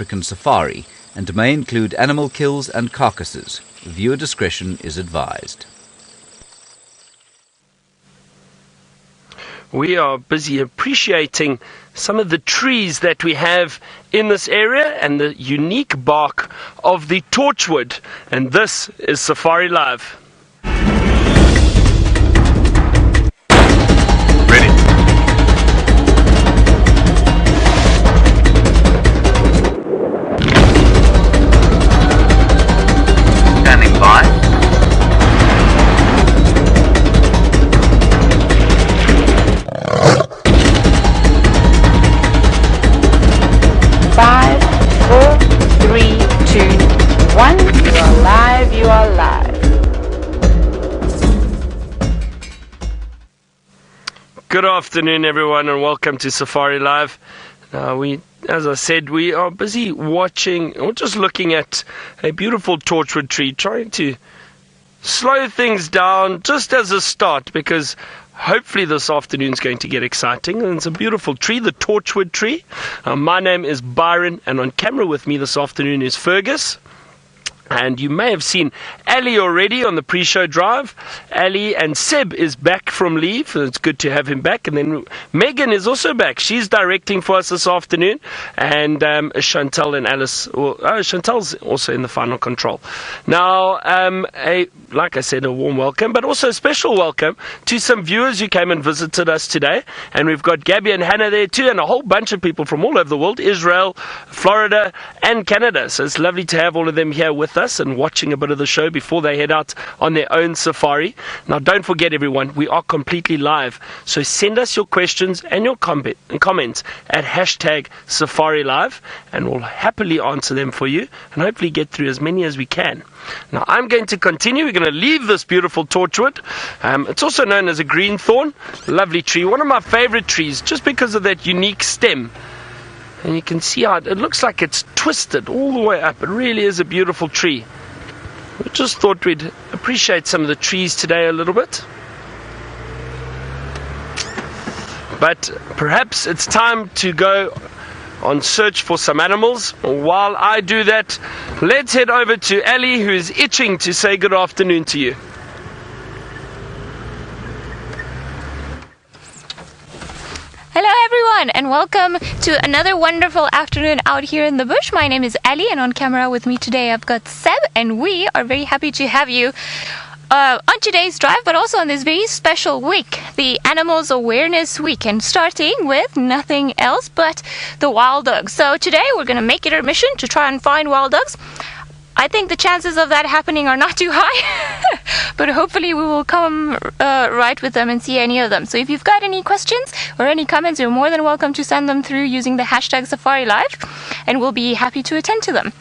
African safari and may include animal kills and carcasses. Viewer discretion is advised. We are busy appreciating some of the trees that we have in this area and the unique bark of the torchwood. And this is Safari Live. Ready. Standing by. You are live. Good afternoon, everyone, and welcome to Safari Live. As I said, we are busy watching or just looking at a beautiful torchwood tree, trying to slow things down just as a start, because hopefully this afternoon is going to get exciting. And it's a beautiful tree, the torchwood tree. My name is Byron, and on camera with me this afternoon is Fergus. And you may have seen Ellie already on the pre-show drive. Ellie and Seb is back from leave. It's good to have him back. And then Megan is also back. She's directing for us this afternoon. And Chantal and Alice. Chantal's also in the final control. Now, like I said, a warm welcome, but also a special welcome to some viewers who came and visited us today. And we've got Gabby and Hannah there too, and a whole bunch of people from all over the world, Israel, Florida, and Canada. So it's lovely to have all of them here with us and watching a bit of the show before they head out on their own safari. Now, don't forget, everyone, we are completely live. So send us your questions and your comments at #SafariLive, and we'll happily answer them for you and hopefully get through as many as we can. Now, I'm going to continue. We're going to leave this beautiful torchwood. It's also known as a greenthorn. Lovely tree. One of my favorite trees, just because of that unique stem. And you can see how it looks like it's twisted all the way up. It really is a beautiful tree. We just thought we'd appreciate some of the trees today a little bit. But perhaps it's time to go on search for some animals. While I do that, let's head over to Ellie, who is itching to say good afternoon to you. Hello everyone, and welcome to another wonderful afternoon out here in the bush. My name is Ellie, and on camera with me today I've got Seb, and we are very happy to have you on today's drive, but also on this very special week, the Animals Awareness Week, and starting with nothing else but the wild dogs. So today we're going to make it our mission to try and find wild dogs. I think the chances of that happening are not too high, but hopefully we will come right with them and see any of them. So if you've got any questions or any comments, you're more than welcome to send them through using the #SafariLive, and we'll be happy to attend to them.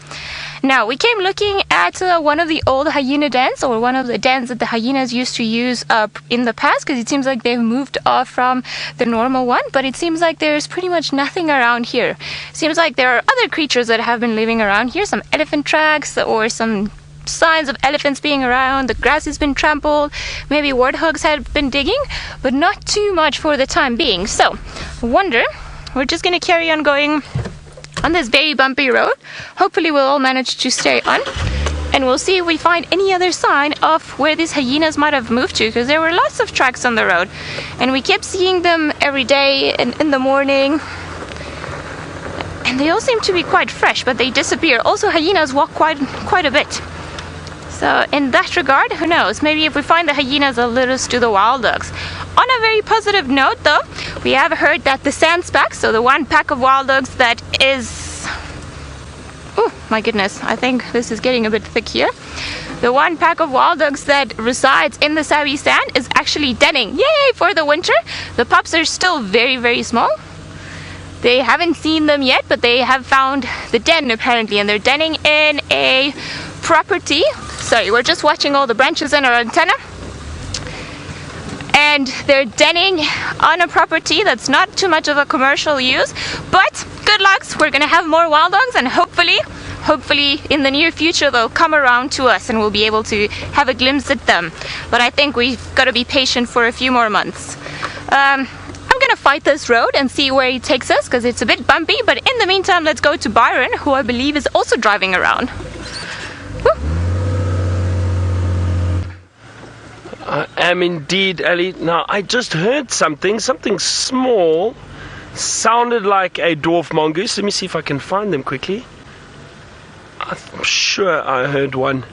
Now, we came looking at one of the old hyena dens, or one of the dens that the hyenas used to use in the past, because it seems like they've moved off from the normal one, but it seems like there's pretty much nothing around here. Seems like there are other creatures that have been living around here, some elephant tracks or some signs of elephants being around. The grass has been trampled, maybe warthogs have been digging, but not too much for the time being. So, I wonder, we're just going to carry on going on this very bumpy road. Hopefully we'll all manage to stay on, and we'll see if we find any other sign of where these hyenas might have moved to, because there were lots of tracks on the road and we kept seeing them every day and in the morning, and they all seem to be quite fresh, but they disappear. Also, hyenas walk quite a bit, so in that regard, who knows, maybe if we find the hyenas, they'll lead us to the wild dogs. On a very positive note though, we have heard that the Sandspacks, so the one pack of wild dogs that is, oh my goodness, I think this is getting a bit thick here. The one pack of wild dogs that resides in the Sabi sand is actually denning. Yay for the winter. The pups are still very, very small. They haven't seen them yet, but they have found the den apparently, and they're denning in a property. Sorry, we're just watching all the branches in our antenna. And they're denning on a property that's not too much of a commercial use, but good luck, we're gonna have more wild dogs, and hopefully in the near future they'll come around to us and we'll be able to have a glimpse at them. But I think we've got to be patient for a few more months. I'm going to fight this road and see where he takes us because it's a bit bumpy. But in the meantime, let's go to Byron, who I believe is also driving around. Woo. I am indeed, Ellie. Now, I just heard something small, sounded like a dwarf mongoose. Let me see if I can find them quickly. I'm sure I heard one.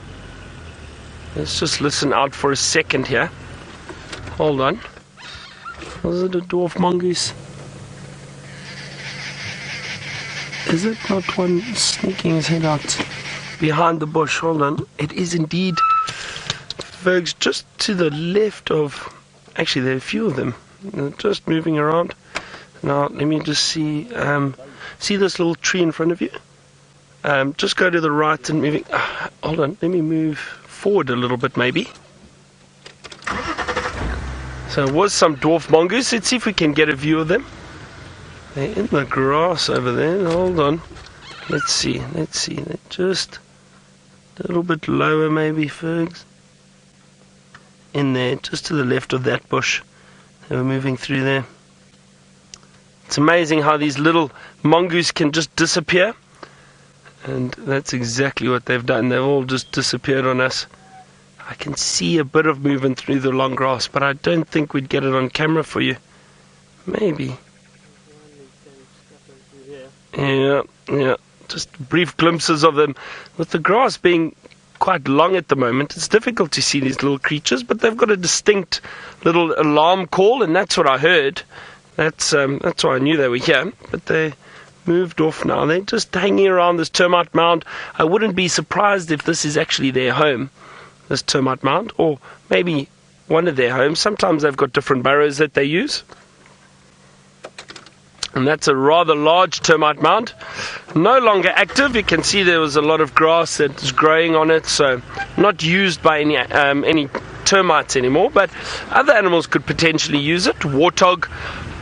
Let's just listen out for a second here. Hold on. Was it a dwarf mongoose? Is it not one sneaking his head out behind the bush? Hold on. It is indeed. Bergs just to the left of, actually there are a few of them just moving around. Now let me just see this little tree in front of you? Just go to the right and moving, hold on, let me move forward a little bit maybe. So it was some dwarf mongoose. Let's see if we can get a view of them. They're in the grass over there. Hold on, let's see, they're just a little bit lower maybe, Fergs. In there, just to the left of that bush. They were moving through there. It's amazing how these little mongoose can just disappear. And that's exactly what they've done. They've all just disappeared on us. I can see a bit of movement through the long grass, but I don't think we'd get it on camera for you. Maybe. Yeah. Just brief glimpses of them. With the grass being quite long at the moment, it's difficult to see these little creatures, but they've got a distinct little alarm call, and that's what I heard. That's why I knew they were here, but they moved off now. They're just hanging around this termite mound. I wouldn't be surprised if this is actually their home, this termite mound, or maybe one of their homes. Sometimes they've got different burrows that they use. And that's a rather large termite mound. No longer active. You can see there was a lot of grass that's growing on it, so not used by any termites anymore, but other animals could potentially use it. Warthog,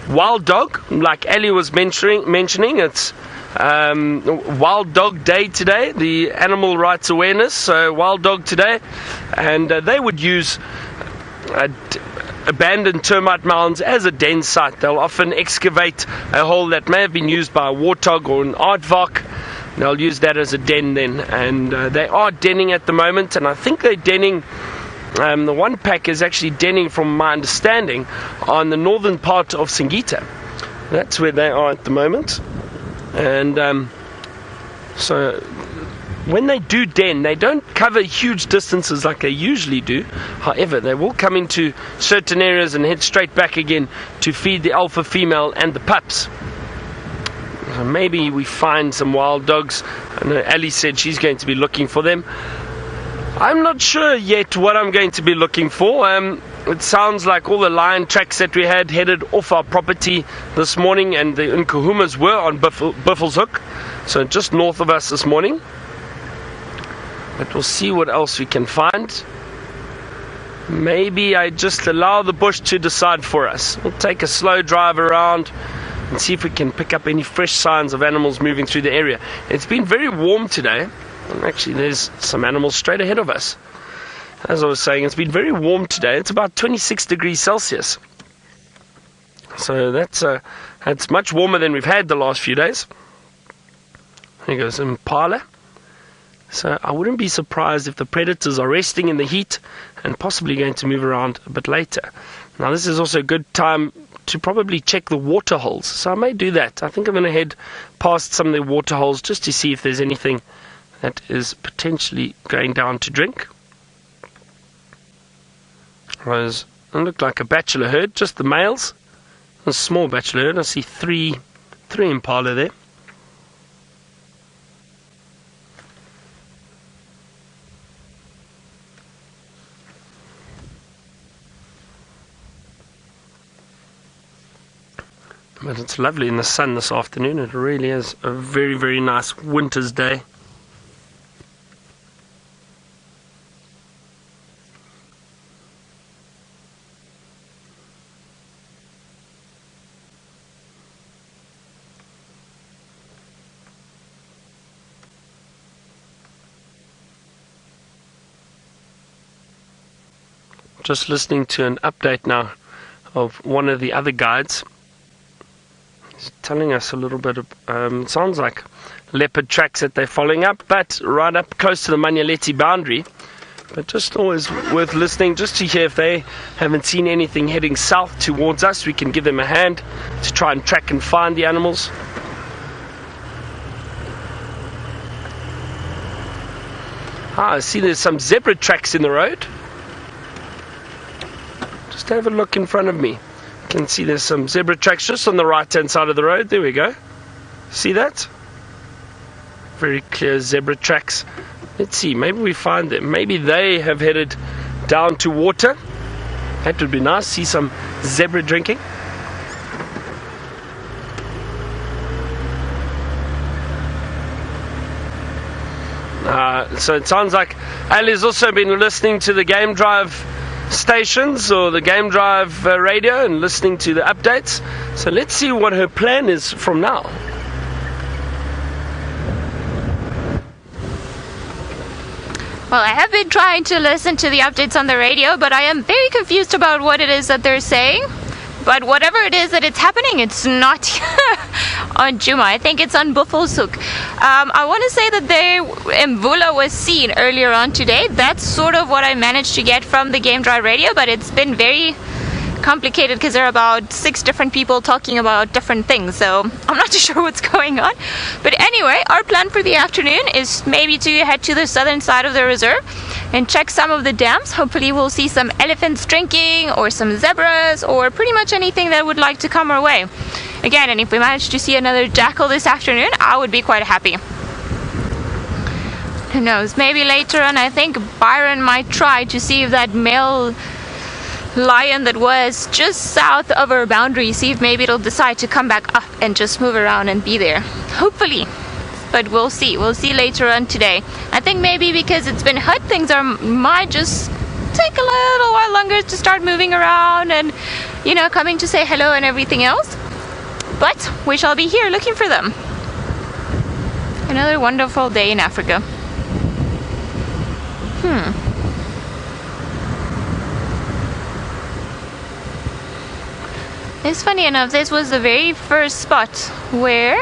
wild dog, like Ellie was mentioning, it's Wild Dog Day today, the animal rights awareness, so Wild Dog today, and they would use abandoned termite mounds as a den site. They'll often excavate a hole that may have been used by a warthog or an aardvark. They'll use that as a den then, and they are denning at the moment, and I think they're denning, the one pack is actually denning, from my understanding, on the northern part of Singita. That's where they are at the moment. And so when they do den, they don't cover huge distances like they usually do. However, they will come into certain areas and head straight back again to feed the alpha female and the pups. So maybe we find some wild dogs. I know Ali said she's going to be looking for them. I'm not sure yet what I'm going to be looking for. It sounds like all the lion tracks that we had headed off our property this morning, and the Nkuhumas were on Buffelshoek, so just north of us this morning. But we'll see what else we can find. Maybe I just allow the bush to decide for us. We'll take a slow drive around and see if we can pick up any fresh signs of animals moving through the area. It's been very warm today. And actually, there's some animals straight ahead of us. As I was saying, it's been very warm today. It's about 26 degrees Celsius. So that's much warmer than we've had the last few days. There goes Impala. So I wouldn't be surprised if the predators are resting in the heat and possibly going to move around a bit later. Now, this is also a good time to probably check the water holes. So I may do that. I think I'm going to head past some of the water holes just to see if there's anything that is potentially going down to drink. Those look like a bachelor herd, just the males. A small bachelor herd. I see three Impala there. But it's lovely in the sun this afternoon. It really is a very, very nice winter's day. Just listening to an update now of one of the other guides. telling us a little bit of, it sounds like leopard tracks that they're following up, but right up close to the Manyaleti boundary. But just always worth listening just to hear if they haven't seen anything heading south towards us. We can give them a hand to try and track and find the animals. I see there's some zebra tracks in the road. Just have a look in front of me. You can see there's some zebra tracks just on the right hand side of the road. There we go. See that? Very clear zebra tracks. Let's see, maybe we find them. Maybe they have headed down to water. That would be nice. See some zebra drinking. So it sounds like Ellie's also been listening to the Game Drive stations or the Game Drive radio and listening to the updates. So let's see what her plan is from now. Well, I have been trying to listen to the updates on the radio, but I am very confused about what it is that they're saying. But whatever it is that it's happening, it's not on Djuma. I think it's on Buffelshoek. I want to say that Mvula was seen earlier on today. That's sort of what I managed to get from the Game Drive radio, but it's been very complicated because there are about 6 different people talking about different things, so I'm not too sure what's going on. But anyway, our plan for the afternoon is maybe to head to the southern side of the reserve and check some of the dams. Hopefully we'll see some elephants drinking or some zebras or pretty much anything that would like to come our way. Again, and if we manage to see another jackal this afternoon, I would be quite happy. Who knows, maybe later on I think Byron might try to see if that male lion that was just south of our boundary, see if maybe it'll decide to come back up and just move around and be there. Hopefully. But we'll see later on today. I think maybe because it's been hot, things might just take a little while longer to start moving around and, coming to say hello and everything else. But we shall be here looking for them. Another wonderful day in Africa. It's funny enough, this was the very first spot where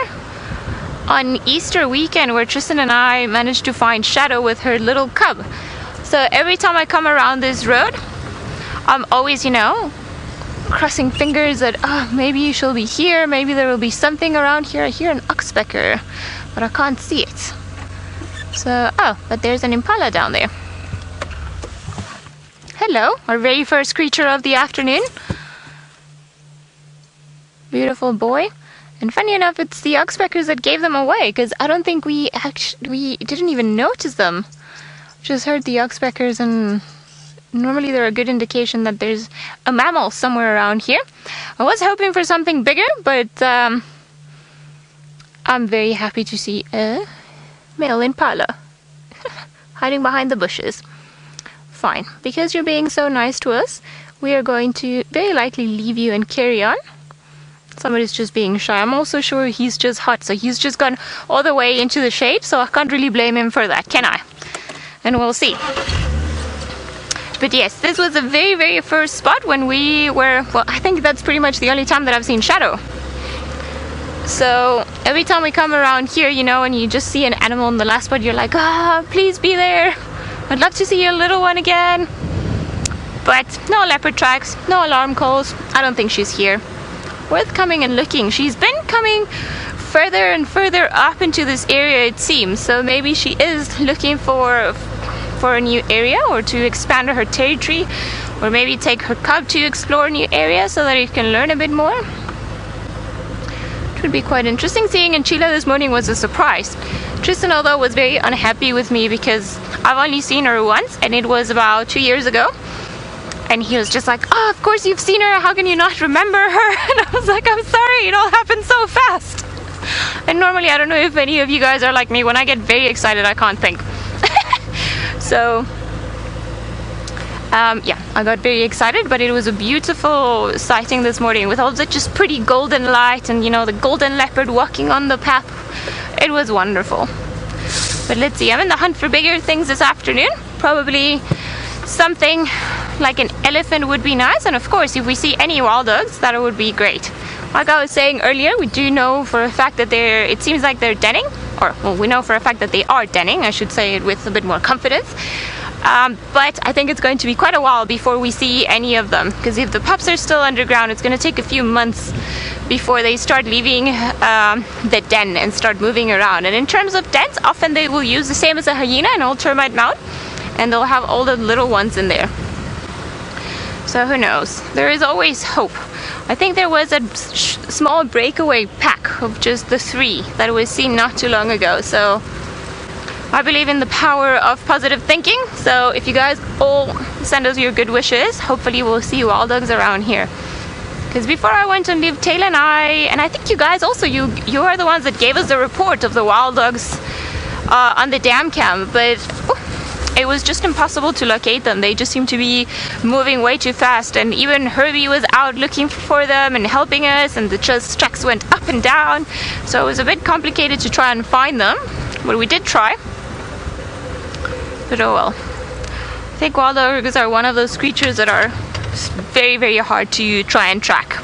on Easter weekend where Tristan and I managed to find Shadow with her little cub. So every time I come around this road, I'm always, crossing fingers that maybe she'll be here, maybe there will be something around here. I hear an oxpecker, but I can't see it. So, but there's an impala down there. Hello, our very first creature of the afternoon. Beautiful boy. And funny enough, it's the oxpeckers that gave them away, because I don't think we didn't even notice them. Just heard the oxpeckers, and normally they're a good indication that there's a mammal somewhere around here. I was hoping for something bigger, but I'm very happy to see a male impala hiding behind the bushes. Fine, because you're being so nice to us, we are going to very likely leave you and carry on. Somebody's just being shy. I'm also sure he's just hot, so he's just gone all the way into the shade, so I can't really blame him for that, can I? And we'll see. But yes, this was the very, very first spot when we were, well, I think that's pretty much the only time that I've seen Shadow. So every time we come around here, and you just see an animal in the last spot, you're like, please be there. I'd love to see your little one again. But no leopard tracks, no alarm calls. I don't think she's here. Worth coming and looking. She's been coming further and further up into this area, it seems. So maybe she is looking for a new area, or to expand her territory, or maybe take her cub to explore a new area so that it can learn a bit more. It would be quite interesting. Seeing Nyala this morning was a surprise. Tristan, although, was very unhappy with me because I've only seen her once, and it was about 2 years ago. And he was just like, of course you've seen her, how can you not remember her? And I was like, I'm sorry, it all happened so fast. And normally, I don't know if any of you guys are like me, when I get very excited, I can't think. So, I got very excited, but it was a beautiful sighting this morning with all the just pretty golden light and, the golden leopard walking on the path. It was wonderful. But let's see, I'm in the hunt for bigger things this afternoon. Probably something like an elephant would be nice, and of course if we see any wild dogs, that would be great. like I was saying earlier, we do know for a fact that it seems like they're denning, or well, we know for a fact that they are denning, I should say it with a bit more confidence. But I think it's going to be quite a while before we see any of them, because if the pups are still underground, it's going to take a few months before they start leaving the den and start moving around. And in terms of dens, often they will use the same as a hyena, an old termite mound, and they'll have all the little ones in there. So who knows? There is always hope. I think there was a small breakaway pack of just the 3 that was seen not too long ago. So I believe in the power of positive thinking. So if you guys all send us your good wishes, hopefully we'll see wild dogs around here. Because before I went on leave, Taylor and I think you guys also, you are the ones that gave us the report of the wild dogs on the dam cam, but it was just impossible to locate them. They just seemed to be moving way too fast, and even Herbie was out looking for them and helping us, and the tracks went up and down, so it was a bit complicated to try and find them, but we did try. But oh well. I think wild dogs are one of those creatures that are very, very hard to try and track.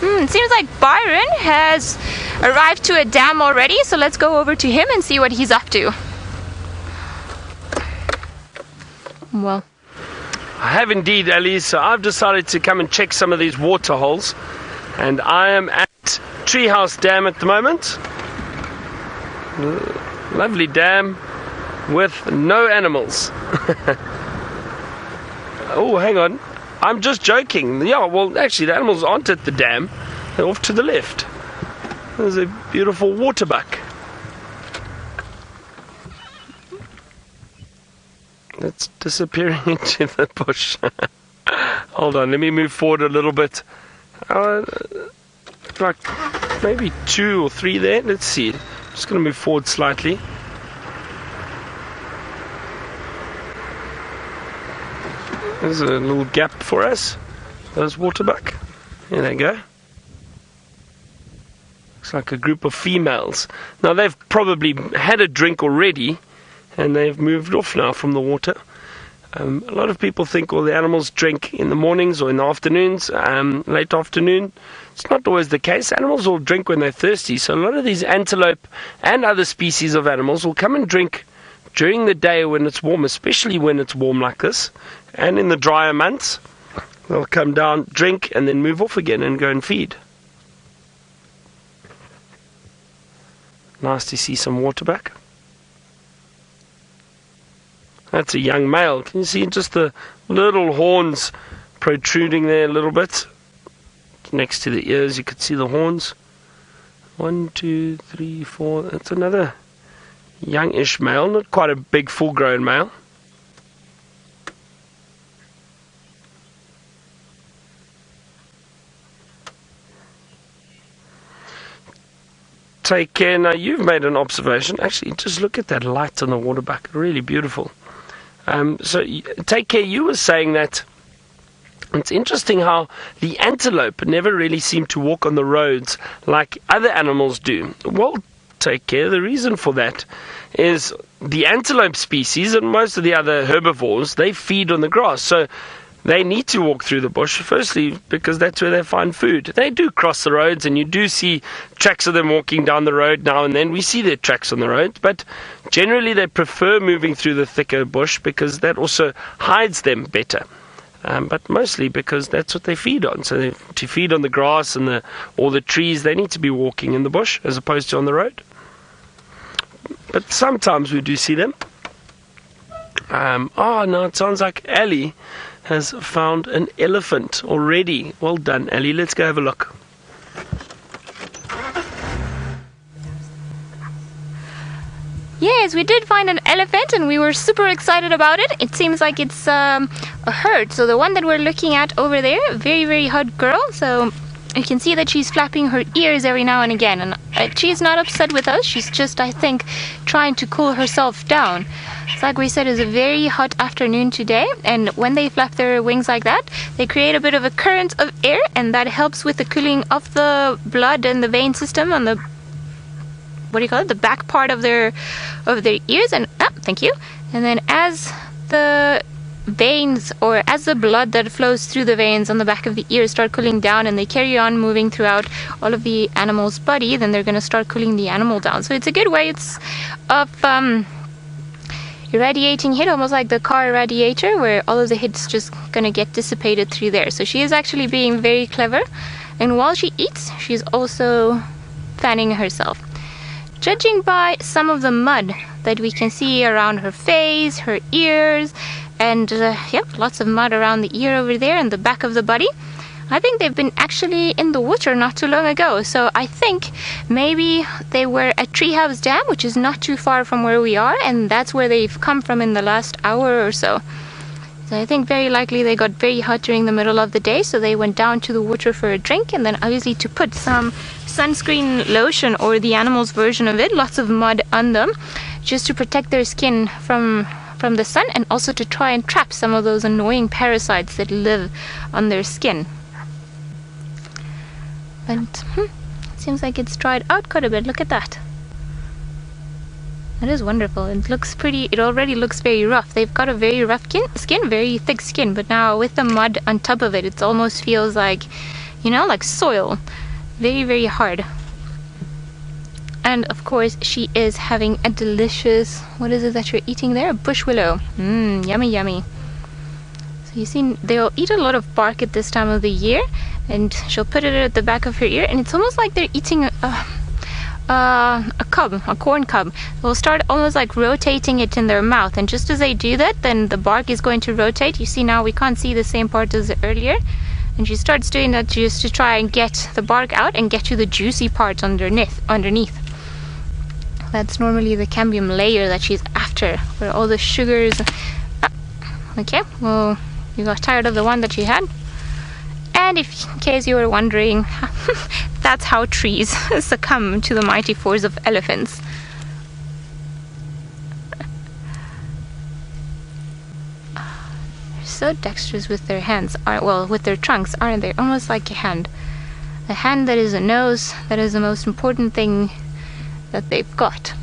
It seems like Byron has arrived to a dam already, so let's go over to him and see what he's up to. Well, I have indeed, Ellies. So I've decided to come and check some of these water holes, and I am at Treehouse Dam at the moment. Lovely dam with no animals. Oh, hang on. I'm just joking. Yeah, well, actually, the animals aren't at the dam. They're off to the left. There's a beautiful waterbuck. It's disappearing into the bush. Hold on, let me move forward a little bit. Like maybe 2 or 3 there. Let's see. Just going to move forward slightly. There's a little gap for us. There's waterbuck. There they go. Looks like a group of females. Now they've probably had a drink already, and they've moved off now from the water. A lot of people think all the animals drink in the mornings or in the afternoons, late afternoon. It's not always the case. Animals will drink when they're thirsty. So a lot of these antelope and other species of animals will come and drink during the day when it's warm, especially when it's warm like this, and in the drier months. They'll come down, drink, and then move off again and go and feed. Nice to see some waterbuck. That's a young male. Can you see just the little horns protruding there a little bit? Next to the ears, you could see the horns. 1, 2, 3, 4. That's another youngish male, not quite a big full-grown male. Take care. Now, you've made an observation. Actually, just look at that light on the waterbuck. Really beautiful. So, take care. You were saying that it's interesting how the antelope never really seem to walk on the roads like other animals do. Well, take care. The reason for that is the antelope species and most of the other herbivores, they feed on the grass. So, they need to walk through the bush, firstly, because that's where they find food. They do cross the roads, and you do see tracks of them walking down the road now and then. We see their tracks on the road, but generally they prefer moving through the thicker bush because that also hides them better. But mostly because that's what they feed on. So to feed on the grass and all the trees, they need to be walking in the bush as opposed to on the road. But sometimes we do see them. No, it sounds like Ellie has found an elephant already. Well done, Ellie. Let's go have a look. yes, we did find an elephant and we were super excited about it. It seems like it's a herd. So the one that we're looking at over there, very, very hot girl. So you can see that she's flapping her ears every now and again. And she's not upset with us. She's just, I think, trying to cool herself down. So like we said, it's a very hot afternoon today, and when they flap their wings like that, they create a bit of a current of air, and that helps with the cooling of the blood and the vein system on the, what do you call it, the back part of their ears. And thank you. And then as the veins, or as the blood that flows through the veins on the back of the ears start cooling down and they carry on moving throughout all of the animal's body, then they're going to start cooling the animal down. So it's a good way of irradiating heat, almost like the car radiator, where all of the heat's just going to get dissipated through there. So she is actually being very clever, and while she eats, she's also fanning herself. Judging by some of the mud that we can see around her face, her ears, and yep, lots of mud around the ear over there and the back of the body, I think they've been actually in the water not too long ago. So I think maybe they were at Treehouse Dam, which is not too far from where we are, and that's where they've come from in the last hour or so. So I think very likely they got very hot during the middle of the day, so they went down to the water for a drink, and then obviously to put some sunscreen lotion, or the animal's version of it, lots of mud on them, just to protect their skin from the sun, and also to try and trap some of those annoying parasites that live on their skin. And it seems like it's dried out quite a bit. Look at that. That is wonderful. It looks pretty. It already looks very rough. They've got a very rough skin, very thick skin, but now with the mud on top of it, it almost feels like, you know, like soil. Very, very hard. And of course, she is having a delicious, what is it that you're eating there? A bush willow. Yummy, yummy. So you see, they'll eat a lot of bark at this time of the year, and she'll put it at the back of her ear, and it's almost like they're eating a corn cob. They'll start almost like rotating it in their mouth, and just as they do that, then the bark is going to rotate. You see now we can't see the same part as earlier, and she starts doing that just to try and get the bark out and get to the juicy part underneath. That's normally the cambium layer that she's after, where all the sugars. Okay, well, you got tired of the one that you had. And in case you were wondering, that's how trees succumb to the mighty force of elephants. They're so dexterous with their hands, with their trunks, aren't they? Almost like a hand. A hand that is a nose, that is the most important thing that they've got.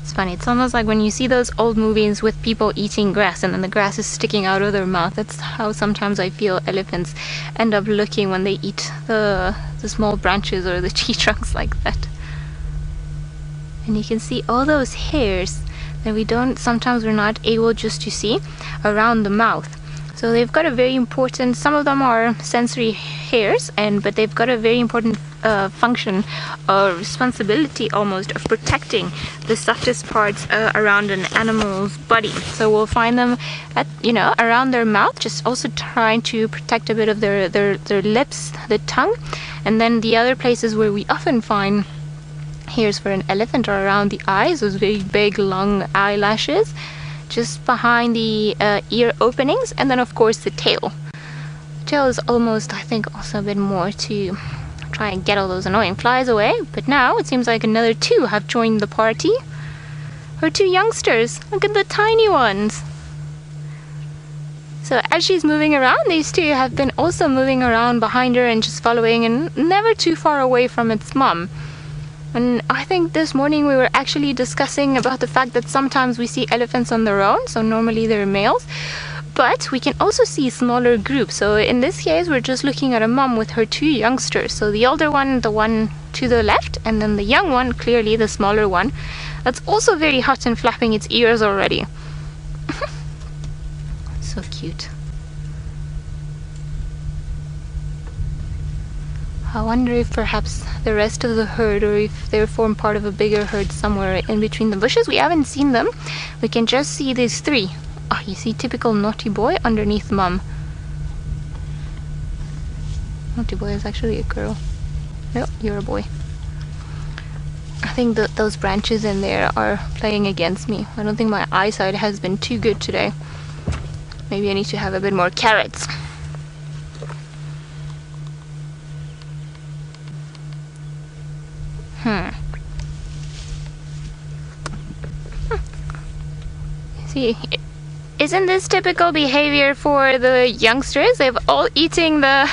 It's funny, it's almost like when you see those old movies with people eating grass and then the grass is sticking out of their mouth. That's how sometimes I feel elephants end up looking when they eat the small branches or the tree trunks like that. And you can see all those hairs that sometimes we're not able just to see around the mouth. So they've got a very important, some of them are sensory hairs, but they've got a very important function or responsibility almost of protecting the softest parts around an animal's body. So we'll find them at, around their mouth, just also trying to protect a bit of their lips, the tongue, and then the other places where we often find hairs for an elephant are around the eyes, those very big long eyelashes, just behind the ear openings, and then of course the tail. The tail is almost, I think, also a bit more to try and get all those annoying flies away. But now it seems like another two have joined the party. Her two youngsters, look at the tiny ones. So as she's moving around, these two have been also moving around behind her and just following, and never too far away from its mom. And I think this morning we were actually discussing about the fact that sometimes we see elephants on their own, so normally they're males, but we can also see smaller groups. So in this case, we're just looking at a mom with her two youngsters. So the older one, the one to the left, and then the young one, clearly the smaller one, that's also very hot and flapping its ears already. So cute. I wonder if perhaps the rest of the herd, or if they form part of a bigger herd somewhere in between the bushes. We haven't seen them. We can just see these three. Oh, you see typical naughty boy underneath mom. Naughty boy is actually a girl. No, you're a boy. I think that those branches in there are playing against me. I don't think my eyesight has been too good today. Maybe I need to have a bit more carrots. See, isn't this typical behavior for the youngsters? They've all eating the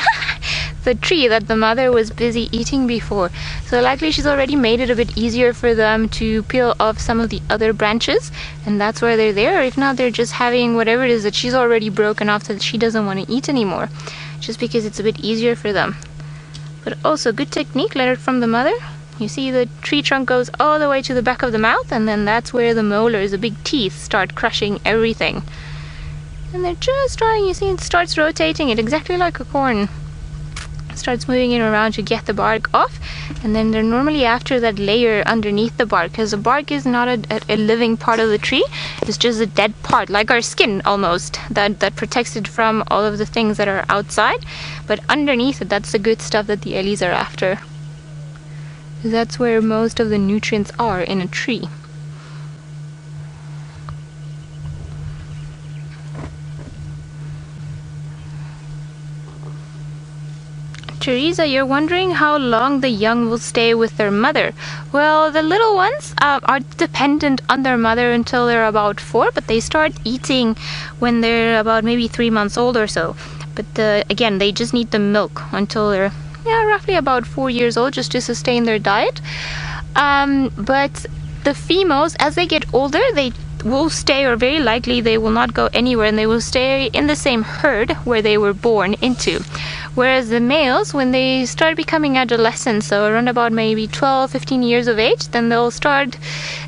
the tree that the mother was busy eating before. So likely she's already made it a bit easier for them to peel off some of the other branches, and that's why they're there. Or if not, they're just having whatever it is that she's already broken off that she doesn't want to eat anymore, just because it's a bit easier for them. But also good technique, learned from the mother. You see the tree trunk goes all the way to the back of the mouth, and then that's where the molars, the big teeth, start crushing everything. And they're just trying, you see it starts rotating it exactly like a corn. It starts moving it around to get the bark off, and then they're normally after that layer underneath the bark, because the bark is not a living part of the tree. It's just a dead part, like our skin almost, that protects it from all of the things that are outside. But underneath it, that's the good stuff that the Ellies are after. That's where most of the nutrients are in a tree. Teresa, you're wondering how long the young will stay with their mother. Well, the little ones are dependent on their mother until they're about 4, but they start eating when they're about maybe 3 months old or so. But again, they just need the milk until they're roughly about 4 years old, just to sustain their diet. But the females, as they get older, they will stay, or very likely they will not go anywhere, and they will stay in the same herd where they were born into. Whereas the males, when they start becoming adolescents, so around about maybe 12-15 years of age, then they'll start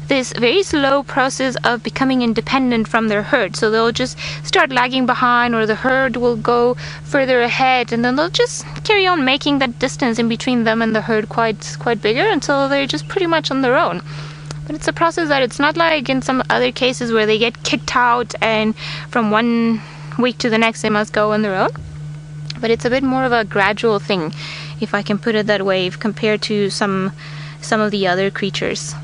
this very slow process of becoming independent from their herd. So they'll just start lagging behind, or the herd will go further ahead, and then they'll just carry on making that distance in between them and the herd quite bigger until they're just pretty much on their own. But it's a process that it's not like in some other cases where they get kicked out and from one week to the next they must go on their own. But it's a bit more of a gradual thing, if I can put it that way, compared to some of the other creatures.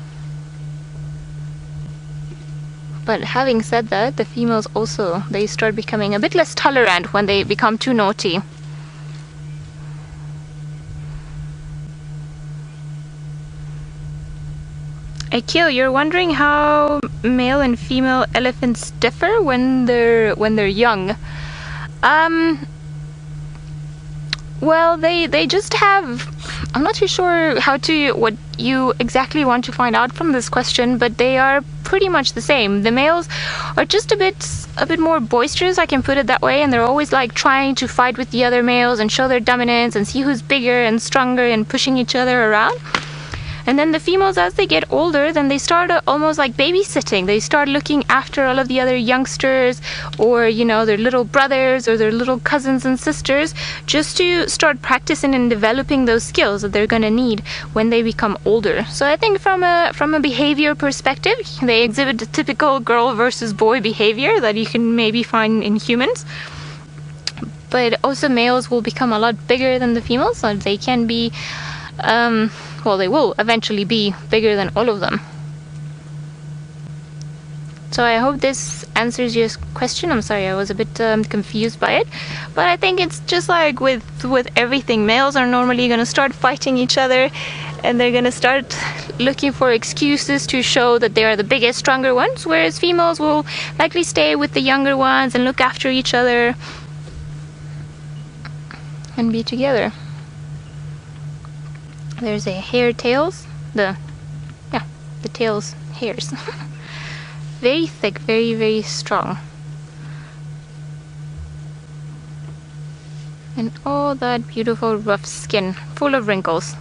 But having said that, the females also, they start becoming a bit less tolerant when they become too naughty. Akil, you're wondering how male and female elephants differ when they're young. Well, they just have, I'm not too sure what you exactly want to find out from this question, but they are pretty much the same. The males are just a bit more boisterous, I can put it that way, and they're always like trying to fight with the other males and show their dominance and see who's bigger and stronger and pushing each other around. And then the females, as they get older, then they start almost like babysitting. They start looking after all of the other youngsters, or their little brothers or their little cousins and sisters, just to start practicing and developing those skills that they're going to need when they become older. So I think from a behavior perspective, they exhibit the typical girl versus boy behavior that you can maybe find in humans. But also males will become a lot bigger than the females, so they can be they will eventually be bigger than all of them. So I hope this answers your question. I'm sorry, I was a bit confused by it. But I think it's just like with everything. Males are normally going to start fighting each other, and they're going to start looking for excuses to show that they are the biggest, stronger ones, whereas females will likely stay with the younger ones and look after each other and be together. There's a hair tails, the tails hairs. Very thick, very, very strong. And all that beautiful rough skin, full of wrinkles.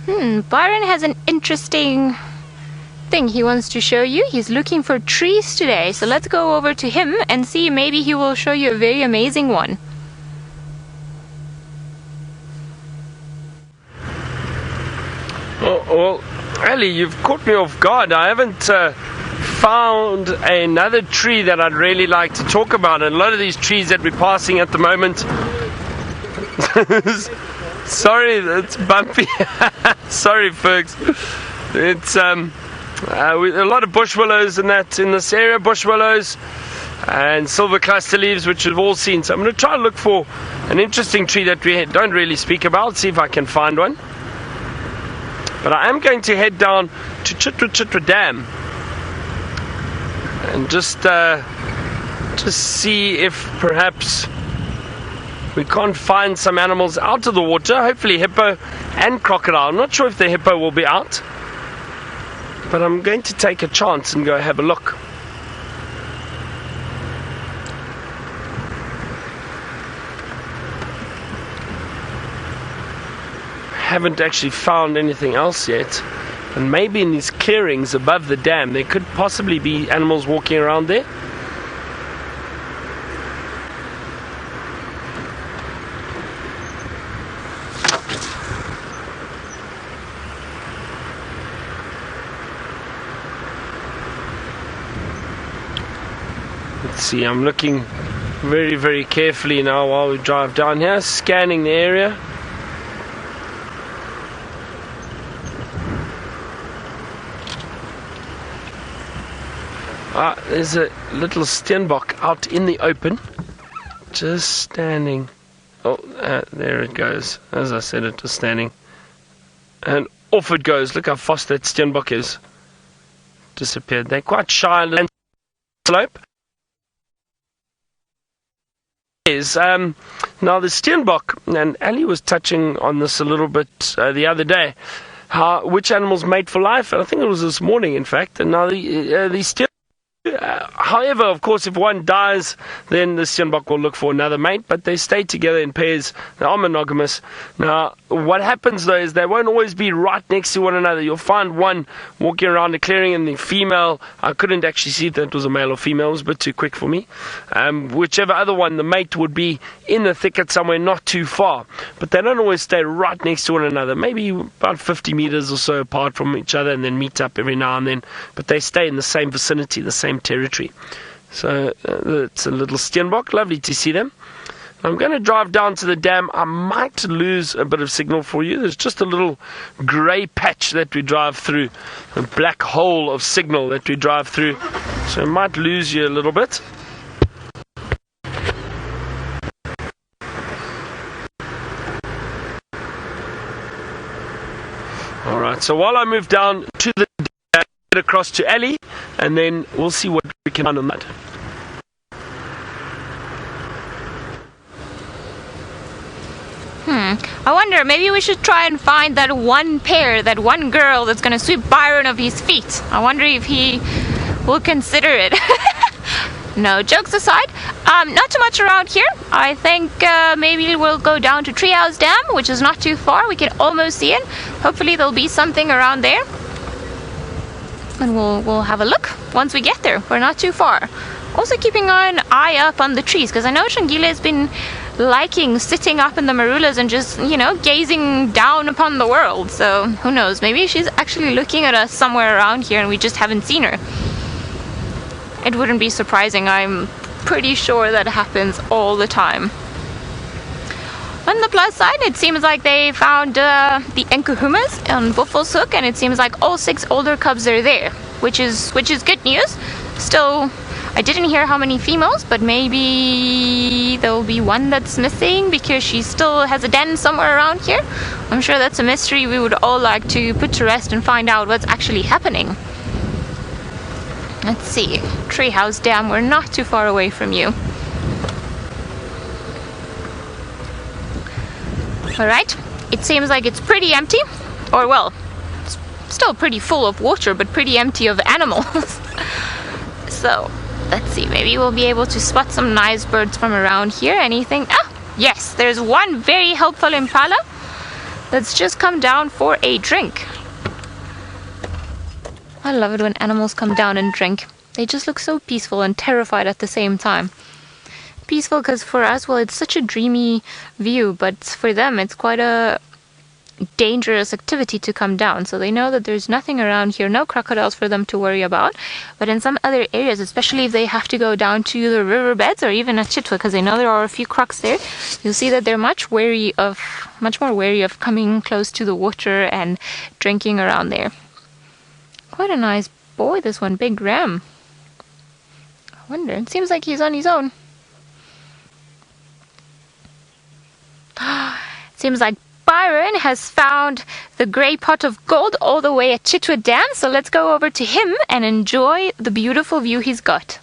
Byron has an interesting thing he wants to show you. He's looking for trees today, so let's go over to him and see, maybe he will show you a very amazing one. Well, Ellie, you've caught me off guard. I haven't found another tree that I'd really like to talk about, and a lot of these trees that we're passing at the moment sorry, it's bumpy. Sorry folks, it's a lot of bush willows and that in this area, bush willows and silver cluster leaves, which we've all seen. So I'm going to try and look for an interesting tree that we don't really speak about, see if I can find one. But I am going to head down to Chitwa Dam and just just see if perhaps we can't find some animals out of the water. Hopefully hippo and crocodile. I'm not sure if the hippo will be out, but I'm going to take a chance and go have a look. Haven't actually found anything else yet, and maybe in these clearings above the dam there could possibly be animals walking around there. Let's see, I'm looking very, very carefully now while we drive down here, scanning the area. There's a little Steinbuck out in the open, just standing. Oh, there it goes. As I said, it was standing. And off it goes. Look how fast that Steinbuck is. Disappeared. They're quite shy on the slope. Now the Steinbuck, and Ellie was touching on this a little bit the other day, which animals mate for life, and I think it was this morning in fact, and now the Steinbuck, however, of course, if one dies, then the Steinbuck will look for another mate, but they stay together in pairs. They are monogamous. Now, what happens though is they won't always be right next to one another. You'll find one walking around a clearing, and the female, I couldn't actually see if that was a male or female, it was a bit too quick for me. Whichever other one, the mate would be in the thicket somewhere not too far. But they don't always stay right next to one another, maybe about 50 meters or so apart from each other, and then meet up every now and then. But they stay in the same vicinity, the same territory. So it's a little Steinbuck. Lovely to see them. I'm going to drive down to the dam. I might lose a bit of signal for you. There's just a little grey patch that we drive through, a black hole of signal that we drive through, so I might lose you a little bit. Alright, so while I move down to the dam, get across to Ellie, and then we'll see what we can find on that. I wonder, maybe we should try and find that one pair, that one girl that's going to sweep Byron off his feet. I wonder if he will consider it. No, jokes aside, not too much around here. I think maybe we'll go down to Treehouse Dam, which is not too far. We can almost see it. Hopefully there'll be something around there. And we'll have a look once we get there. We're not too far. Also keeping an eye up on the trees, because I know Shangila has been liking sitting up in the marulas and just, gazing down upon the world. So who knows, maybe she's actually looking at us somewhere around here and we just haven't seen her. It wouldn't be surprising. I'm pretty sure that happens all the time. On the plus side, it seems like they found the Enkuhumas on Buffelshoek, and it seems like all 6 older cubs are there, which is good news. Still, I didn't hear how many females, but maybe there'll be one that's missing because she still has a den somewhere around here. I'm sure that's a mystery we would all like to put to rest and find out what's actually happening. Let's see. Treehouse Dam, we're not too far away from you. Alright, it seems like it's pretty empty. Or, well, it's still pretty full of water, but pretty empty of animals. So, let's see, maybe we'll be able to spot some nice birds from around here. Anything? Ah, yes, there's one very helpful Impala that's just come down for a drink. I love it when animals come down and drink. They just look so peaceful and terrified at the same time. Peaceful because for us, well, it's such a dreamy view, but for them it's quite a dangerous activity to come down. So they know that there's nothing around here, no crocodiles for them to worry about. But in some other areas, especially if they have to go down to the riverbeds or even at Chitwa, because they know there are a few crocs there, you'll see that they're much more wary of coming close to the water and drinking around there. Quite a nice boy, this one, big ram. I wonder, it seems like he's on his own. Seems like Byron has found the grey pot of gold all the way at Chitwa Dam, so let's go over to him and enjoy the beautiful view he's got.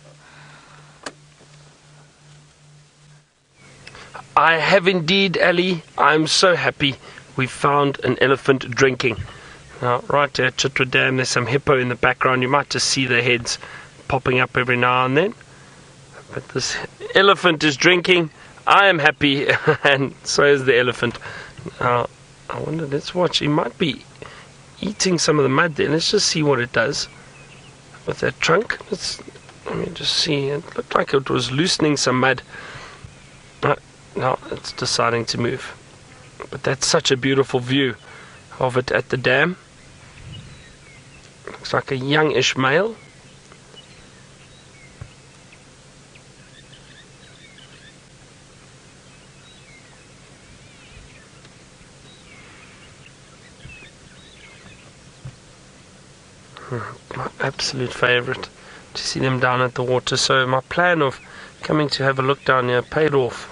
I have indeed, Ellie. I'm so happy we found an elephant drinking. Now, right at Chitwa Dam, there's some hippo in the background. You might just see their heads popping up every now and then. But this elephant is drinking. I am happy, and so is the elephant. I wonder, let's watch. He might be eating some of the mud there. Let's just see what it does with that trunk. Let me just see. It looked like it was loosening some mud. Now it's deciding to move. But that's such a beautiful view of it at the dam. Looks like a youngish male. My absolute favourite to see them down at the water. So my plan of coming to have a look down here paid off.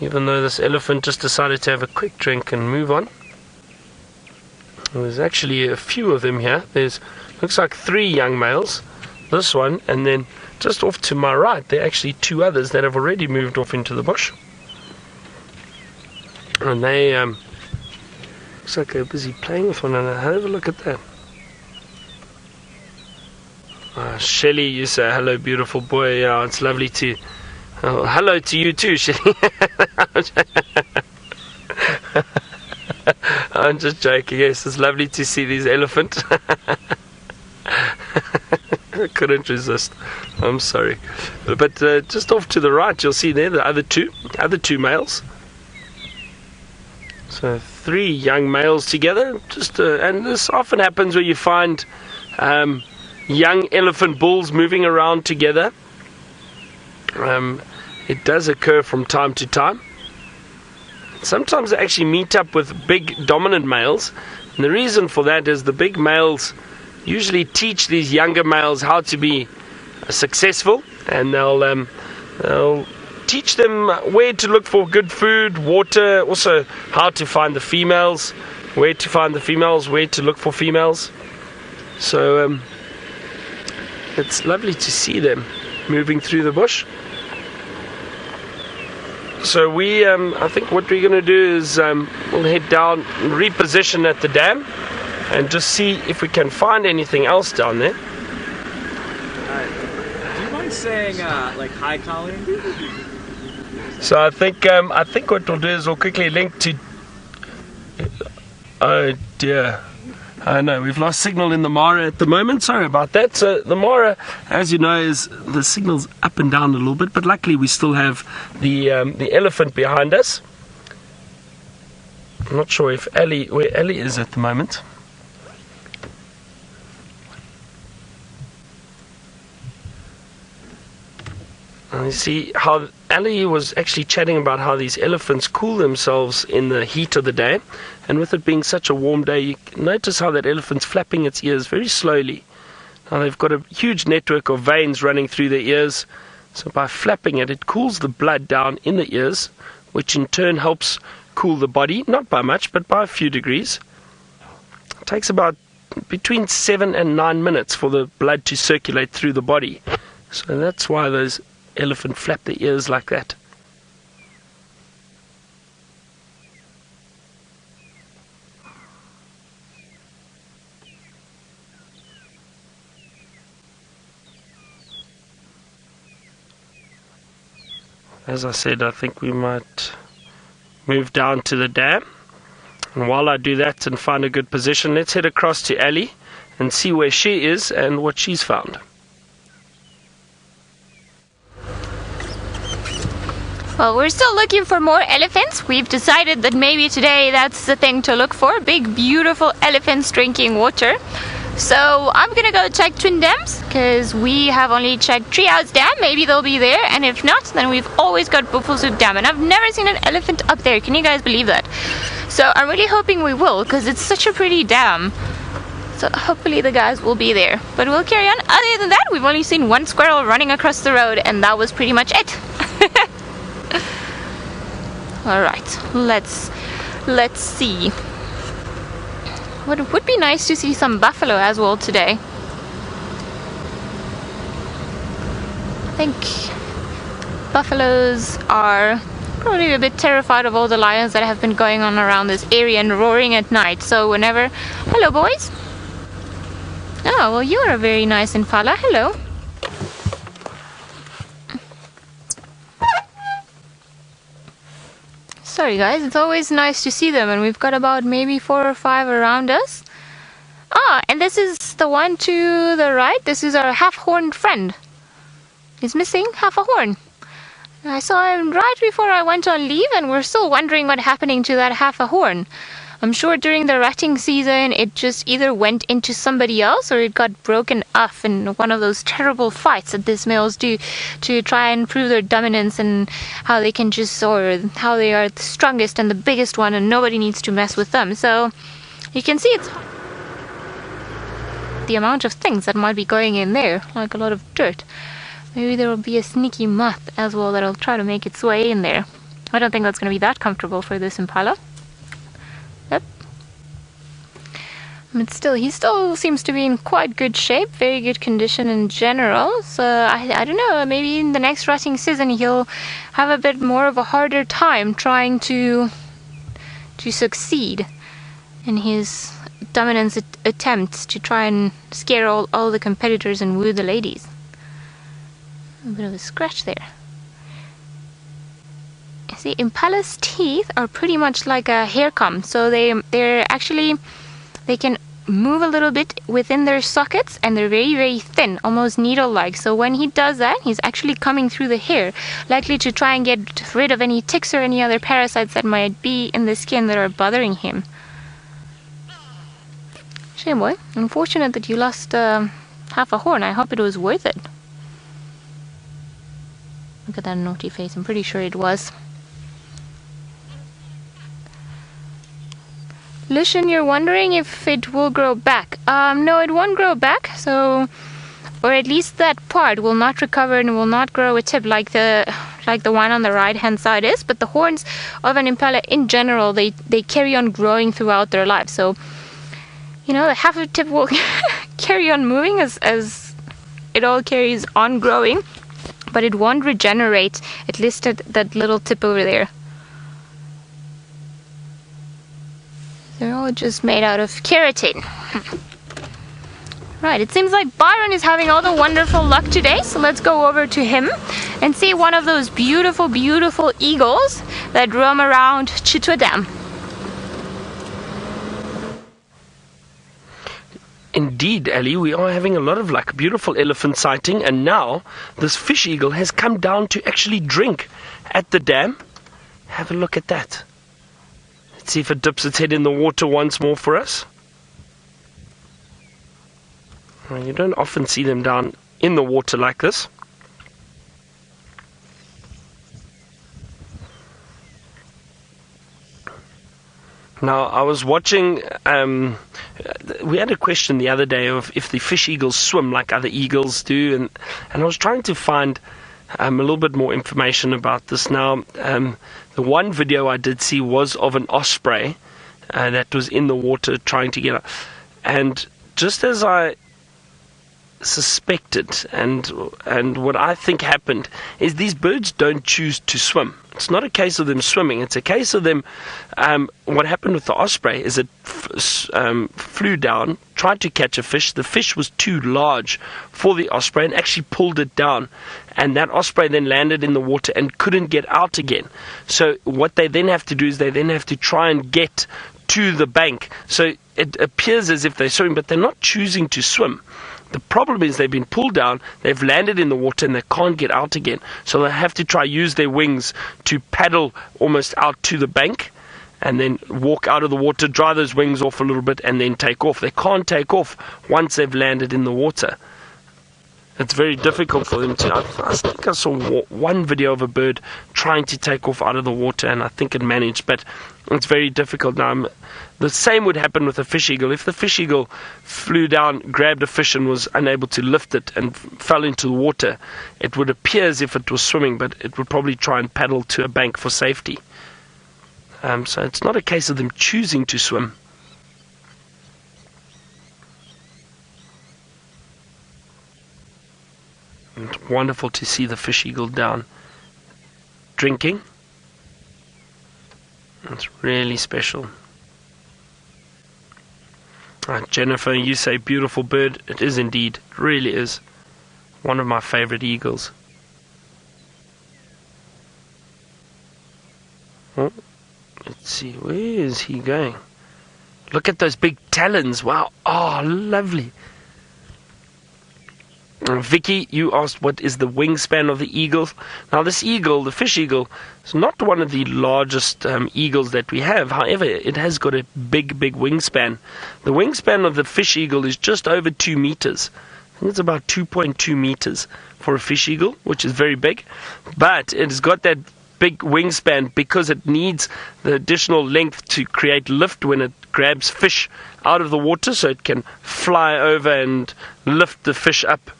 Even though this elephant just decided to have a quick drink and move on. There's actually a few of them here. Looks like 3 young males. This one, and then just off to my right, there are actually 2 others that have already moved off into the bush. And they looks like they're busy playing with one another. Have a look at that. Shelly, you say hello, beautiful boy. Yeah, it's lovely to. Oh, hello to you too, Shelly. I'm just joking. Yes, it's lovely to see these elephants. I couldn't resist. I'm sorry, but just off to the right, you'll see there the other two males. So 3 young males together. And this often happens where you find young elephant bulls moving around together. It does occur from time to time. Sometimes they actually meet up with big dominant males, and the reason for that is the big males usually teach these younger males how to be successful, and they'll teach them where to look for good food, water, also how to find the females, where to find the females, where to look for females. So it's lovely to see them moving through the bush. So I think what we're going to do is we'll head down, reposition at the dam, and just see if we can find anything else down there. Alright. Do you mind saying like hi, Colleen? So I think what we'll do is we'll quickly link to. Oh dear. I know, we've lost signal in the Mara at the moment. Sorry about that. So the Mara, as you know, the signal's up and down a little bit, but luckily we still have the elephant behind us. I'm not sure where Ellie is at the moment. And you see how Ellie was actually chatting about how these elephants cool themselves in the heat of the day. And with it being such a warm day, you notice how that elephant's flapping its ears very slowly. Now they've got a huge network of veins running through their ears. So by flapping it, it cools the blood down in the ears, which in turn helps cool the body, not by much, but by a few degrees. It takes about between 7 and 9 minutes for the blood to circulate through the body. So that's why those elephants flap their ears like that. As I said, I think we might move down to the dam. And while I do that and find a good position, let's head across to Ellie and see where she is and what she's found. Well, we're still looking for more elephants. We've decided that maybe today that's the thing to look for. Big, beautiful elephants drinking water. So I'm gonna go check Twin Dams because we have only checked Treehouse Dam. Maybe they'll be there, and if not, then we've always got Buffelshoek Dam, and I've never seen an elephant up there. Can you guys believe that? So I'm really hoping we will, because it's such a pretty dam. So hopefully the guys will be there. But we'll carry on. Other than that, we've only seen one squirrel running across the road, and that was pretty much it. All right, let's see. But it would be nice to see some buffalo as well today. I think buffaloes are probably a bit terrified of all the lions that have been going on around this area and roaring at night. So whenever... Hello, boys. Oh, well, you're a very nice Impala. Hello. Sorry guys, it's always nice to see them, and we've got about maybe 4 or 5 around us. Ah, and this is the one to the right. This is our half-horned friend. He's missing half a horn. I saw him right before I went on leave, and we're still wondering what happening to that half a horn. I'm sure during the rutting season it just either went into somebody else or it got broken off in one of those terrible fights that these males do to try and prove their dominance and how they can just, or how they are the strongest and the biggest one and nobody needs to mess with them. So you can see it's the amount of things that might be going in there, like a lot of dirt. Maybe there will be a sneaky moth as well that'll try to make its way in there. I don't think that's going to be that comfortable for this Impala. Yep. But still, he still seems to be in quite good shape, very good condition in general. So I don't know, maybe in the next rutting season he'll have a bit more of a harder time trying to succeed in his dominance attempts to try and scare all the competitors and woo the ladies. A bit of a scratch there. See, Impala's teeth are pretty much like a hair comb, so they can move a little bit within their sockets, and they're very, very thin, almost needle-like. So when he does that, he's actually coming through the hair, likely to try and get rid of any ticks or any other parasites that might be in the skin that are bothering him. Shame, boy. Unfortunate that you lost half a horn. I hope it was worth it. Look at that naughty face. I'm pretty sure it was. Lucian, you're wondering if it will grow back. No, it won't grow back. So, or at least that part will not recover and will not grow a tip like the one on the right-hand side is. But the horns of an Impala in general, they carry on growing throughout their life. So, you know, the half of the tip will carry on moving as it all carries on growing. But it won't regenerate, at least at that little tip over there. They're all just made out of keratin. Right, it seems like Byron is having all the wonderful luck today, so let's go over to him and see one of those beautiful, beautiful eagles that roam around Chitwa Dam. Indeed, Ellie, we are having a lot of luck. Beautiful elephant sighting, and now this fish eagle has come down to actually drink at the dam. Have a look at that. Let's see if it dips its head in the water once more for us. Well, you don't often see them down in the water like this. Now, I was watching, we had a question the other day of if the fish eagles swim like other eagles do, and I was trying to find a little bit more information about this. Now, the one video I did see was of an osprey that was in the water trying to get up. And just as I suspected, and what I think happened, is these birds don't choose to swim. It's not a case of them swimming. It's a case of them, what happened with the osprey is it flew down, tried to catch a fish. The fish was too large for the osprey and actually pulled it down. And that osprey then landed in the water and couldn't get out again. So what they then have to do is they then have to try and get to the bank. So it appears as if they're swimming, but they're not choosing to swim. The problem is they've been pulled down, they've landed in the water, and they can't get out again. So they have to try use their wings to paddle almost out to the bank and then walk out of the water, dry those wings off a little bit, and then take off. They can't take off once they've landed in the water. It's very difficult for them to... I think I saw one video of a bird trying to take off out of the water, and I think it managed, but it's very difficult. Now, the same would happen with a fish eagle. If the fish eagle flew down, grabbed a fish, and was unable to lift it and fell into the water, it would appear as if it was swimming, but it would probably try and paddle to a bank for safety. So it's not a case of them choosing to swim. It's wonderful to see the fish eagle down drinking. It's really special. Right, Jennifer, you say beautiful bird. It is indeed. It really is. One of my favorite eagles. Oh, let's see, where is he going? Look at those big talons. Wow. Oh, lovely. Vicky, you asked what is the wingspan of the eagle. Now this eagle, the fish eagle, is not one of the largest eagles that we have. However, it has got a big wingspan. The wingspan of the fish eagle is just over 2 meters. I think it's about 2.2 meters for a fish eagle, which is very big. But it's got that big wingspan because it needs the additional length to create lift when it grabs fish out of the water, so it can fly over and lift the fish up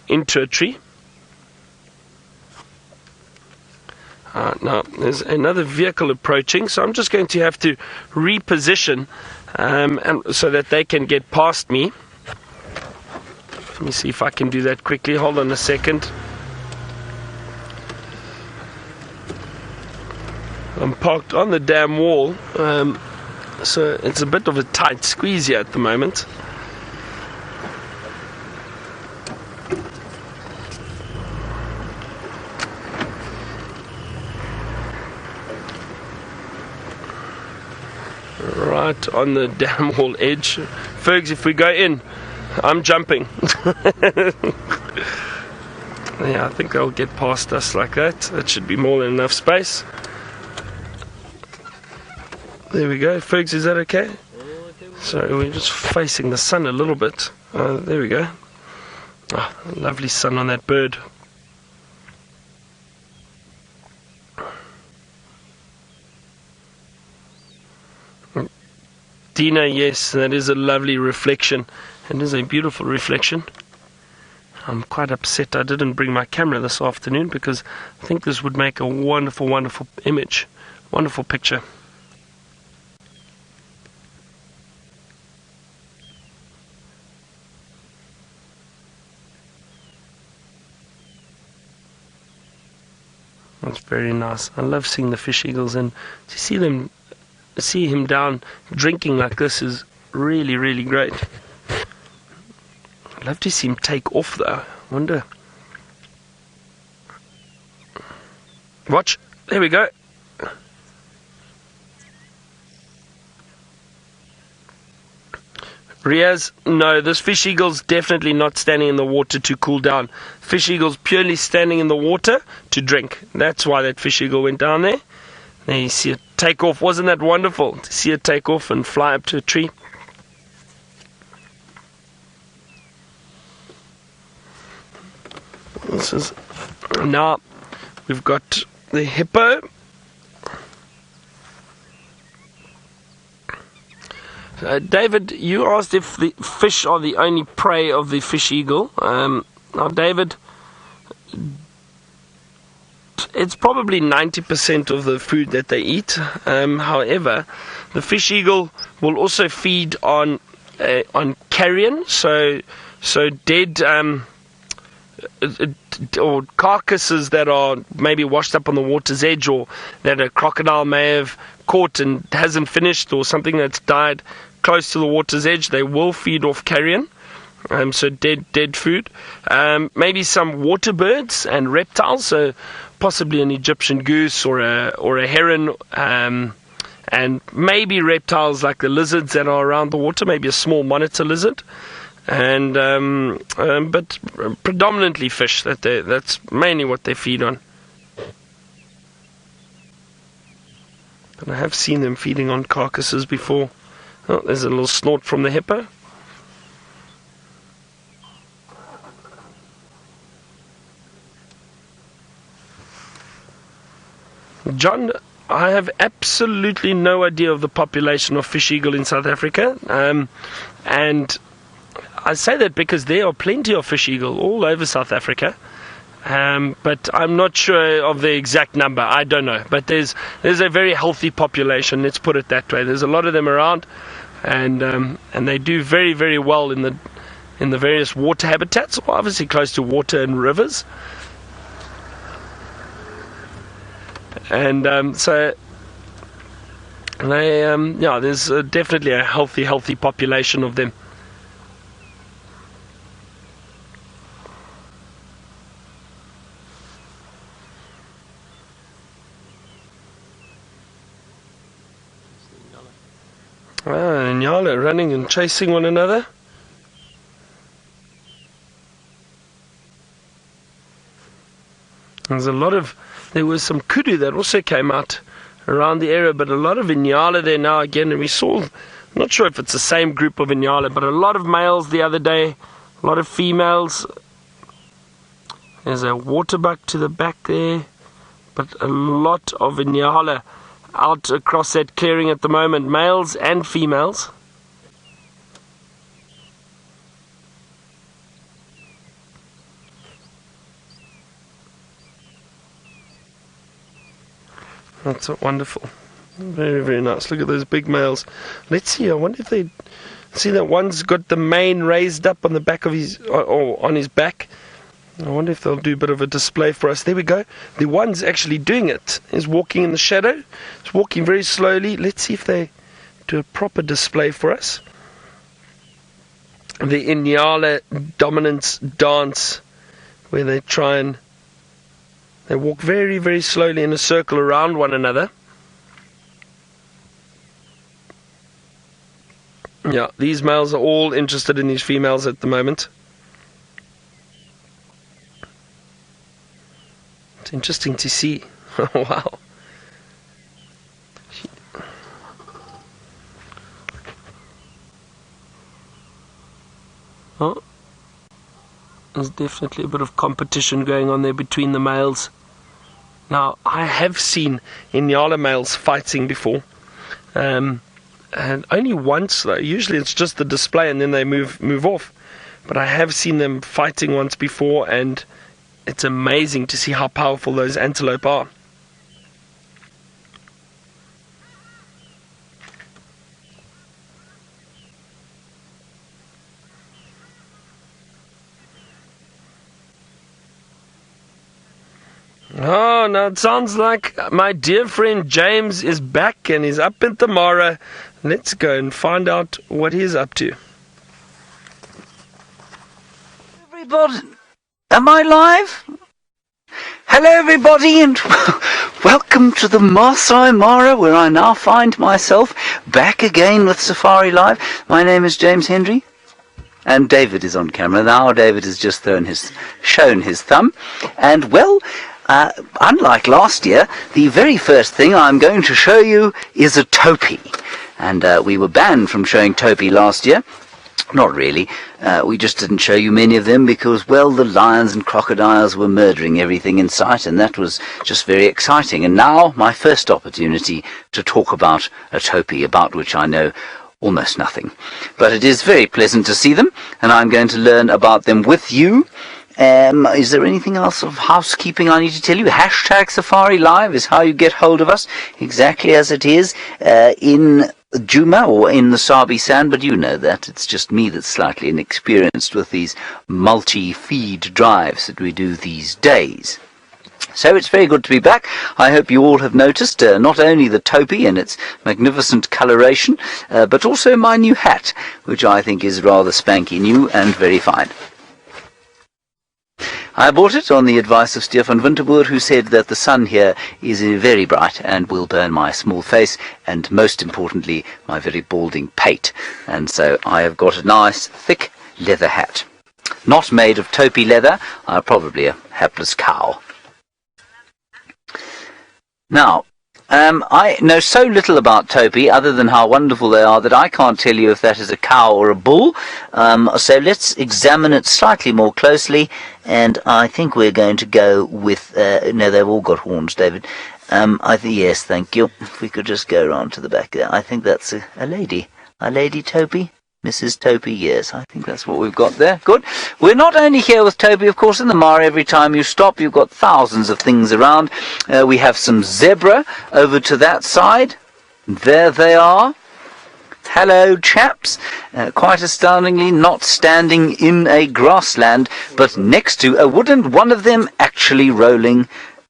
into a tree. Now there's another vehicle approaching, so I'm just going to have to reposition and so that they can get past me. Let me see if I can do that quickly. Hold on a second. I'm parked on the dam wall, so it's a bit of a tight squeeze here at the moment. Right on the dam wall edge. Fergs, if we go in, I'm jumping. Yeah, I think they'll get past us like that. That should be more than enough space. There we go. Fergs, is that okay? Sorry, we're just facing the sun a little bit. There we go. Oh, lovely sun on that bird. Dina, yes, that is a lovely reflection. It is a beautiful reflection. I'm quite upset I didn't bring my camera this afternoon because I think this would make a wonderful, wonderful image. Wonderful picture. That's very nice. I love seeing the fish eagles, and to see him down drinking like this is really, really great. I'd love to see him take off though. Wonder. Watch. There we go. Riaz, no, this fish eagle's definitely not standing in the water to cool down. Fish eagle's purely standing in the water to drink. That's why that fish eagle went down there. There you see it take off. Wasn't that wonderful to see it take off and fly up to a tree? This is now we've got the hippo. David, you asked if the fish are the only prey of the fish eagle. Now, David, it's probably 90% of the food that they eat. However, the fish eagle will also feed on carrion, so dead or carcasses that are maybe washed up on the water's edge, or that a crocodile may have caught and hasn't finished, or something that's died close to the water's edge. They will feed off carrion, so dead food. Maybe some water birds and reptiles, so possibly an Egyptian goose or a heron, and maybe reptiles like the lizards that are around the water, maybe a small monitor lizard. And but predominantly fish. That's mainly what they feed on. But I have seen them feeding on carcasses before. Oh, there's a little snort from the hippo. John, I have absolutely no idea of the population of fish eagle in South Africa, and I say that because there are plenty of fish eagle all over South Africa, but I'm not sure of the exact number. I don't know, but there's a very healthy population. Let's put it that way. There's a lot of them around, and they do very, very well in the various water habitats, obviously close to water and rivers. And so And there's definitely a healthy population of them. And Nyala running and chasing one another. There was some kudu that also came out around the area, but a lot of Nyala there now again, and we saw, I'm not sure if it's the same group of Nyala, but a lot of males the other day, a lot of females. There's a waterbuck to the back there, but a lot of Nyala out across that clearing at the moment, males and females. That's wonderful. Very, very nice. Look at those big males. Let's see, I wonder if they see that one's got the mane raised up on the back of his, or on his back. I wonder if they'll do a bit of a display for us. There we go. The one's actually doing it. He's walking in the shadow. He's walking very slowly. Let's see if they do a proper display for us. The Nyala dominance dance, where they try and they walk very, very slowly in a circle around one another. Yeah, these males are all interested in these females at the moment. It's interesting to see. Wow. Oh, there's definitely a bit of competition going on there between the males. Now, I have seen Nyala males fighting before. And only once though. Usually it's just the display and then they move off. But I have seen them fighting once before, and it's amazing to see how powerful those antelope are. Oh, now it sounds like my dear friend James is back and he's up in Mara. Let's go and find out what he's up to. Everybody, am I live? Hello everybody, and welcome to the Masai Mara, where I now find myself back again with Safari Live. My name is James Hendry, and David is on camera now. David has just shown his thumb, and well, unlike last year, the very first thing I'm going to show you is a topi. And we were banned from showing topi last year. Not really. We just didn't show you many of them because, well, the lions and crocodiles were murdering everything in sight, and that was just very exciting. And now, my first opportunity to talk about a topi, about which I know almost nothing. But it is very pleasant to see them, and I'm going to learn about them with you. Is there anything else of housekeeping I need to tell you? Hashtag Safari Live is how you get hold of us, exactly as it is in Djuma or in the Sabi sand, but you know that. It's just me that's slightly inexperienced with these multi-feed drives that we do these days. So it's very good to be back. I hope you all have noticed not only the topi and its magnificent coloration, but also my new hat, which I think is rather spanky new and very fine. I bought it on the advice of Stefan Winterboer, who said that the sun here is very bright and will burn my small face and, most importantly, my very balding pate. And so I have got a nice, thick leather hat. Not made of topi leather, probably a hapless cow. Now, I know so little about topi other than how wonderful they are that I can't tell you if that is a cow or a bull. So let's examine it slightly more closely, and I think we're going to go with no, they've all got horns, David. Yes, thank you. If we could just go around to the back there. I think that's a lady topi. Mrs. Topi, yes, I think that's what we've got there. Good. We're not only here with Topi, of course, in the Mara. Every time you stop, you've got thousands of things around. We have some zebra over to that side. There they are. Hello, chaps. Quite astoundingly, not standing in a grassland, but next to a wood, and one of them actually rolling.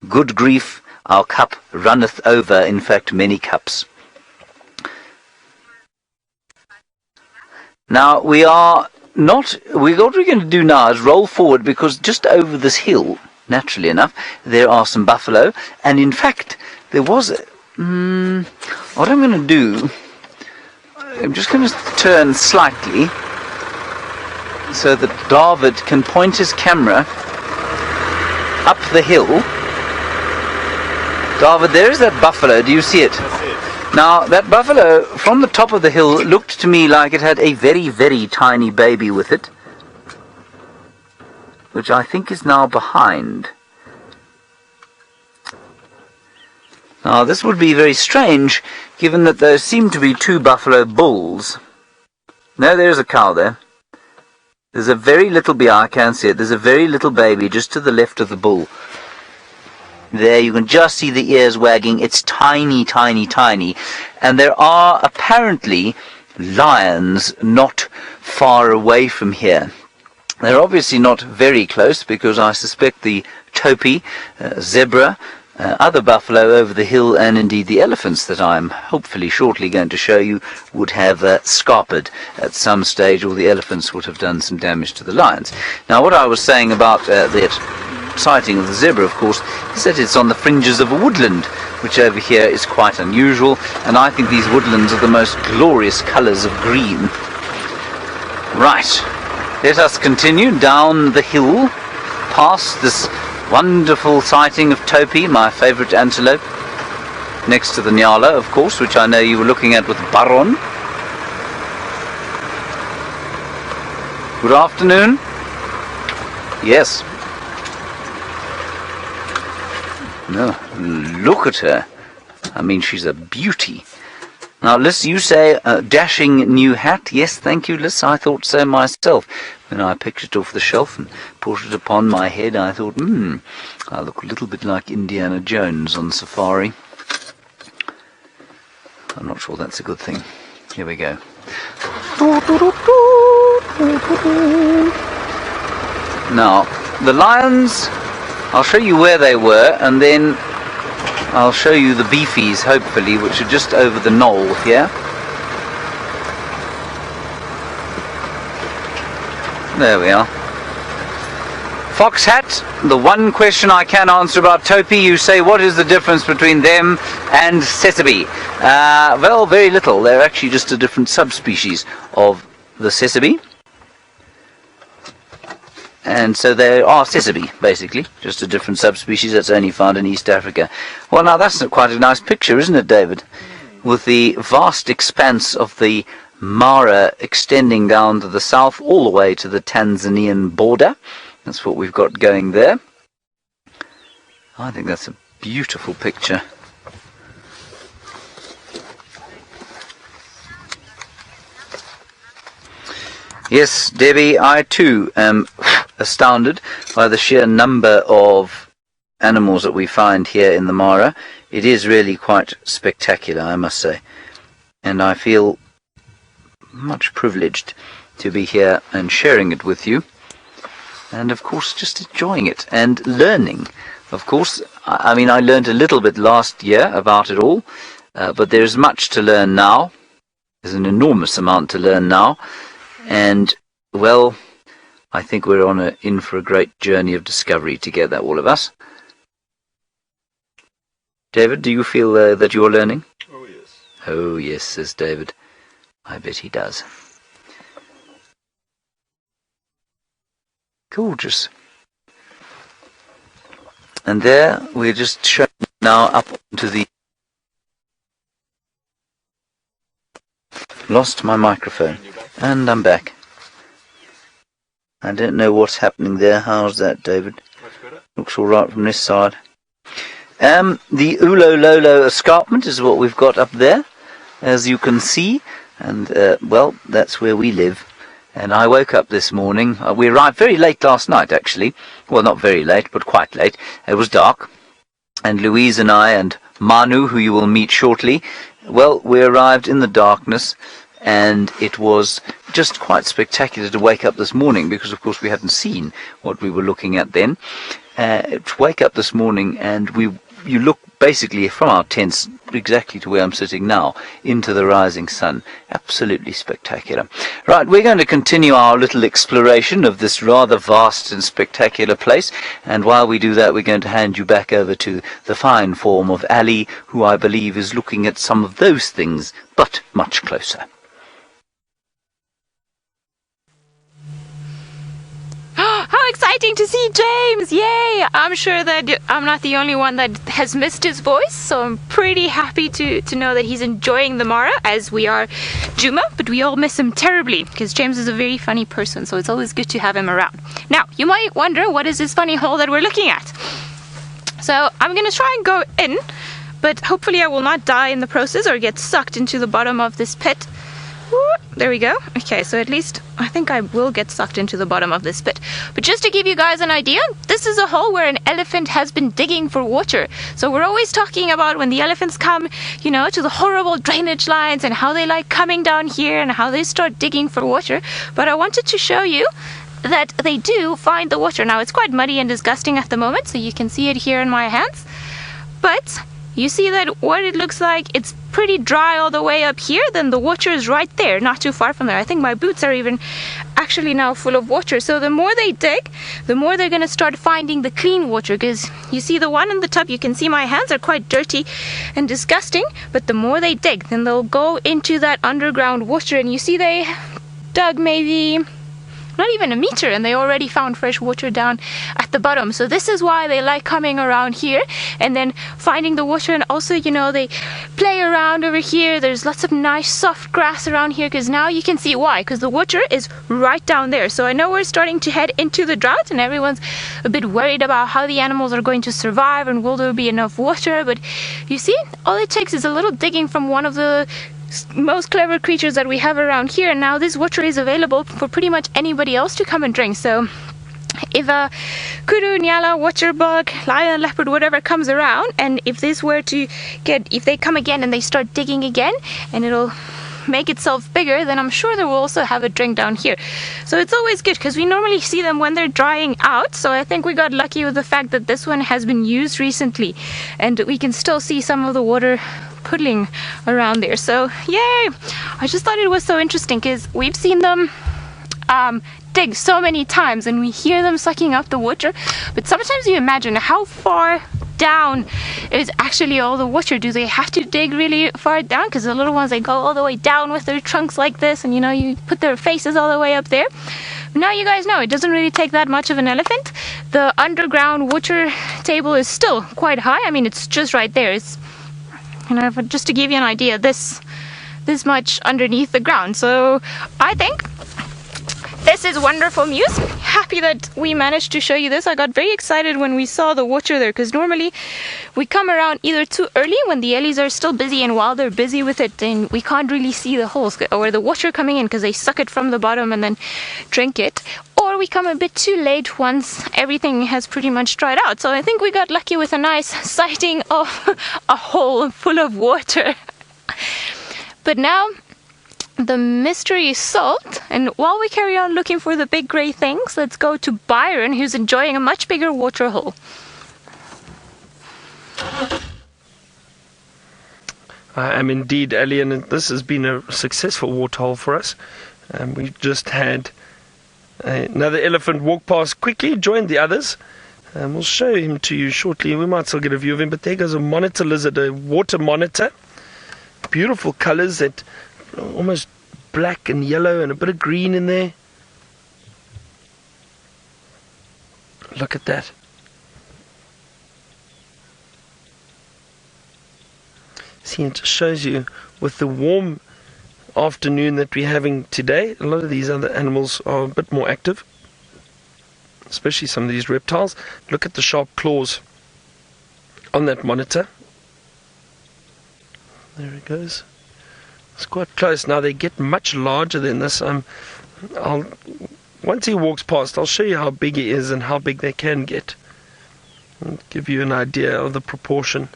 Good grief, our cup runneth over, in fact, many cups. Now, what we're going to do now is roll forward, because just over this hill, naturally enough, there are some buffalo. And in fact, there was... what I'm going to do... I'm just going to turn slightly so that David can point his camera up the hill. David, there is that buffalo. Do you see it? Now, that buffalo from the top of the hill looked to me like it had a very, very tiny baby with it, which I think is now behind. Now, this would be very strange, given that there seem to be two buffalo bulls. No, there's a cow there. There's a very little I can't see it. There's a very little baby just to the left of the bull. There, you can just see the ears wagging. It's tiny, tiny, tiny. And there are apparently lions not far away from here. They're obviously not very close, because I suspect the topi, zebra, other buffalo over the hill, and indeed the elephants that I'm hopefully shortly going to show you, would have scarpered at some stage, or the elephants would have done some damage to the lions. Now, what I was saying about the sighting of the zebra, of course, is that it's on the fringes of a woodland, which over here is quite unusual, and I think these woodlands are the most glorious colours of green. Right, let us continue down the hill, past this wonderful sighting of topi, my favourite antelope, next to the Nyala, of course, which I know you were looking at with Byron. Good afternoon. Yes. No, look at her. I mean, she's a beauty. Now, Liz, you say dashing new hat. Yes, thank you, Liz. I thought so myself. When I picked it off the shelf and put it upon my head, I thought, I look a little bit like Indiana Jones on safari. I'm not sure that's a good thing. Here we go. Now, the lions, I'll show you where they were, and then I'll show you the beefies, hopefully, which are just over the knoll here. There we are. Fox hat, the one question I can answer about topi, you say, what is the difference between them and Sabi? Well, very little. They're actually just a different subspecies of the Sabi. And so they are Sabi, basically, just a different subspecies that's only found in East Africa. Well, now that's quite a nice picture, isn't it, David? With the vast expanse of the Mara extending down to the south, all the way to the Tanzanian border. That's what we've got going there. I think that's a beautiful picture. Yes, Debbie, I too am astounded by the sheer number of animals that we find here in the Mara. It is really quite spectacular, I must say. And I feel much privileged to be here and sharing it with you. And of course, just enjoying it and learning. Of course, I mean, I learned a little bit last year about it all, but there's much to learn now. There's an enormous amount to learn now. And, well, I think we're in for a great journey of discovery together, all of us. David, do you feel that you're learning? Oh, yes. Oh, yes, says David. I bet he does. Gorgeous. And there, we're just showing now up to the... Lost my microphone. And I'm back. I don't know what's happening there. How's that, David? Much better. Looks all right from this side. The Ulo Lolo escarpment is what we've got up there, as you can see. And, well, that's where we live. And I woke up this morning. We arrived very late last night, actually. Well, not very late, but quite late. It was dark. And Louise and I and Manu, who you will meet shortly, well, we arrived in the darkness. And it was just quite spectacular to wake up this morning, because, of course, we hadn't seen what we were looking at then. To wake up this morning, and we you look basically from our tents exactly to where I'm sitting now into the rising sun. Absolutely spectacular. Right, we're going to continue our little exploration of this rather vast and spectacular place, and while we do that, we're going to hand you back over to the fine form of Ali, who I believe is looking at some of those things, but much closer. How exciting to see James! Yay! I'm sure that I'm not the only one that has missed his voice, so I'm pretty happy to know that he's enjoying the Mara, as we are Djuma, but we all miss him terribly, because James is a very funny person, so it's always good to have him around. Now, you might wonder, what is this funny hole that we're looking at? So, I'm going to try and go in, but hopefully I will not die in the process or get sucked into the bottom of this pit. There we go. Okay, so at least I think I will get sucked into the bottom of this pit. But just to give you guys an idea, this is a hole where an elephant has been digging for water. So we're always talking about when the elephants come, you know, to the horrible drainage lines and how they like coming down here and how they start digging for water. But I wanted to show you that they do find the water. Now, it's quite muddy and disgusting at the moment, so you can see it here in my hands. But you see that what it looks like, it's pretty dry all the way up here, then the water is right there, not too far from there. I think my boots are even actually now full of water. So the more they dig, the more they're going to start finding the clean water, because you see the one in the tub, you can see my hands are quite dirty and disgusting, but the more they dig, then they'll go into that underground water, and you see they dug maybe not even a meter, and they already found fresh water down at the bottom. So this is why they like coming around here and then finding the water. And also, you know, they play around over here. There's lots of nice soft grass around here, because now you can see why, because the water is right down there. So I know we're starting to head into the drought, and everyone's a bit worried about how the animals are going to survive and will there be enough water. But you see, all it takes is a little digging from one of the most clever creatures that we have around here, and now this water is available for pretty much anybody else to come and drink. So if a kudu, nyala, waterbuck, lion, leopard, whatever comes around, and if this were to if they come again and they start digging again and it'll make itself bigger, then I'm sure they will also have a drink down here. So it's always good, because we normally see them when they're drying out. So I think we got lucky with the fact that this one has been used recently, and we can still see some of the water puddling around there. So yay! I just thought it was so interesting, because we've seen them dig so many times and we hear them sucking up the water, but sometimes you imagine how far down is actually all the water. Do they have to dig really far down? Because the little ones, they go all the way down with their trunks like this, and you know, you put their faces all the way up there. Now you guys know it doesn't really take that much of an elephant. The underground water table is still quite high. I mean, it's just right there. It's, you know, just to give you an idea, this much underneath the ground. So I think this is wonderful news. Happy that we managed to show you this. I got very excited when we saw the water there, because normally we come around either too early when the Ellies are still busy, and while they're busy with it, then we can't really see the holes or the water coming in, because they suck it from the bottom and then drink it. Or we come a bit too late once everything has pretty much dried out. So I think we got lucky with a nice sighting of a hole full of water. But now the mystery is solved, and while we carry on looking for the big grey things, let's go to Byron, who's enjoying a much bigger water hole. I am indeed, Ellie, and this has been a successful waterhole for us. We've just had another elephant walk past quickly, joined the others. We'll show him to you shortly. We might still get a view of him, but there goes a monitor lizard, a water monitor. Beautiful colours, that almost black and yellow and a bit of green in there. Look at that. See, it just shows you with the warm afternoon that we're having today, a lot of these other animals are a bit more active, especially some of these reptiles. Look at the sharp claws on that monitor. There it goes. It's quite close. Now they get much larger than this. Once he walks past, I'll show you how big he is and how big they can get. I'll give you an idea of the proportion.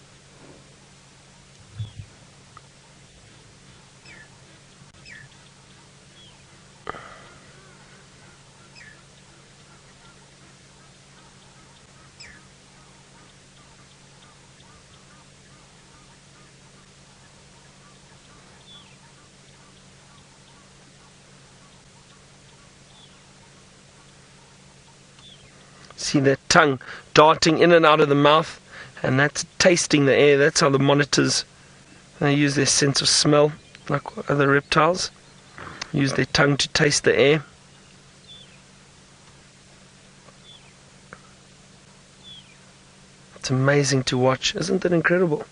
See that tongue darting in and out of the mouth, and that's tasting the air. That's how the monitors, they use their sense of smell, like other reptiles. Use their tongue to taste the air. It's amazing to watch. Isn't that incredible?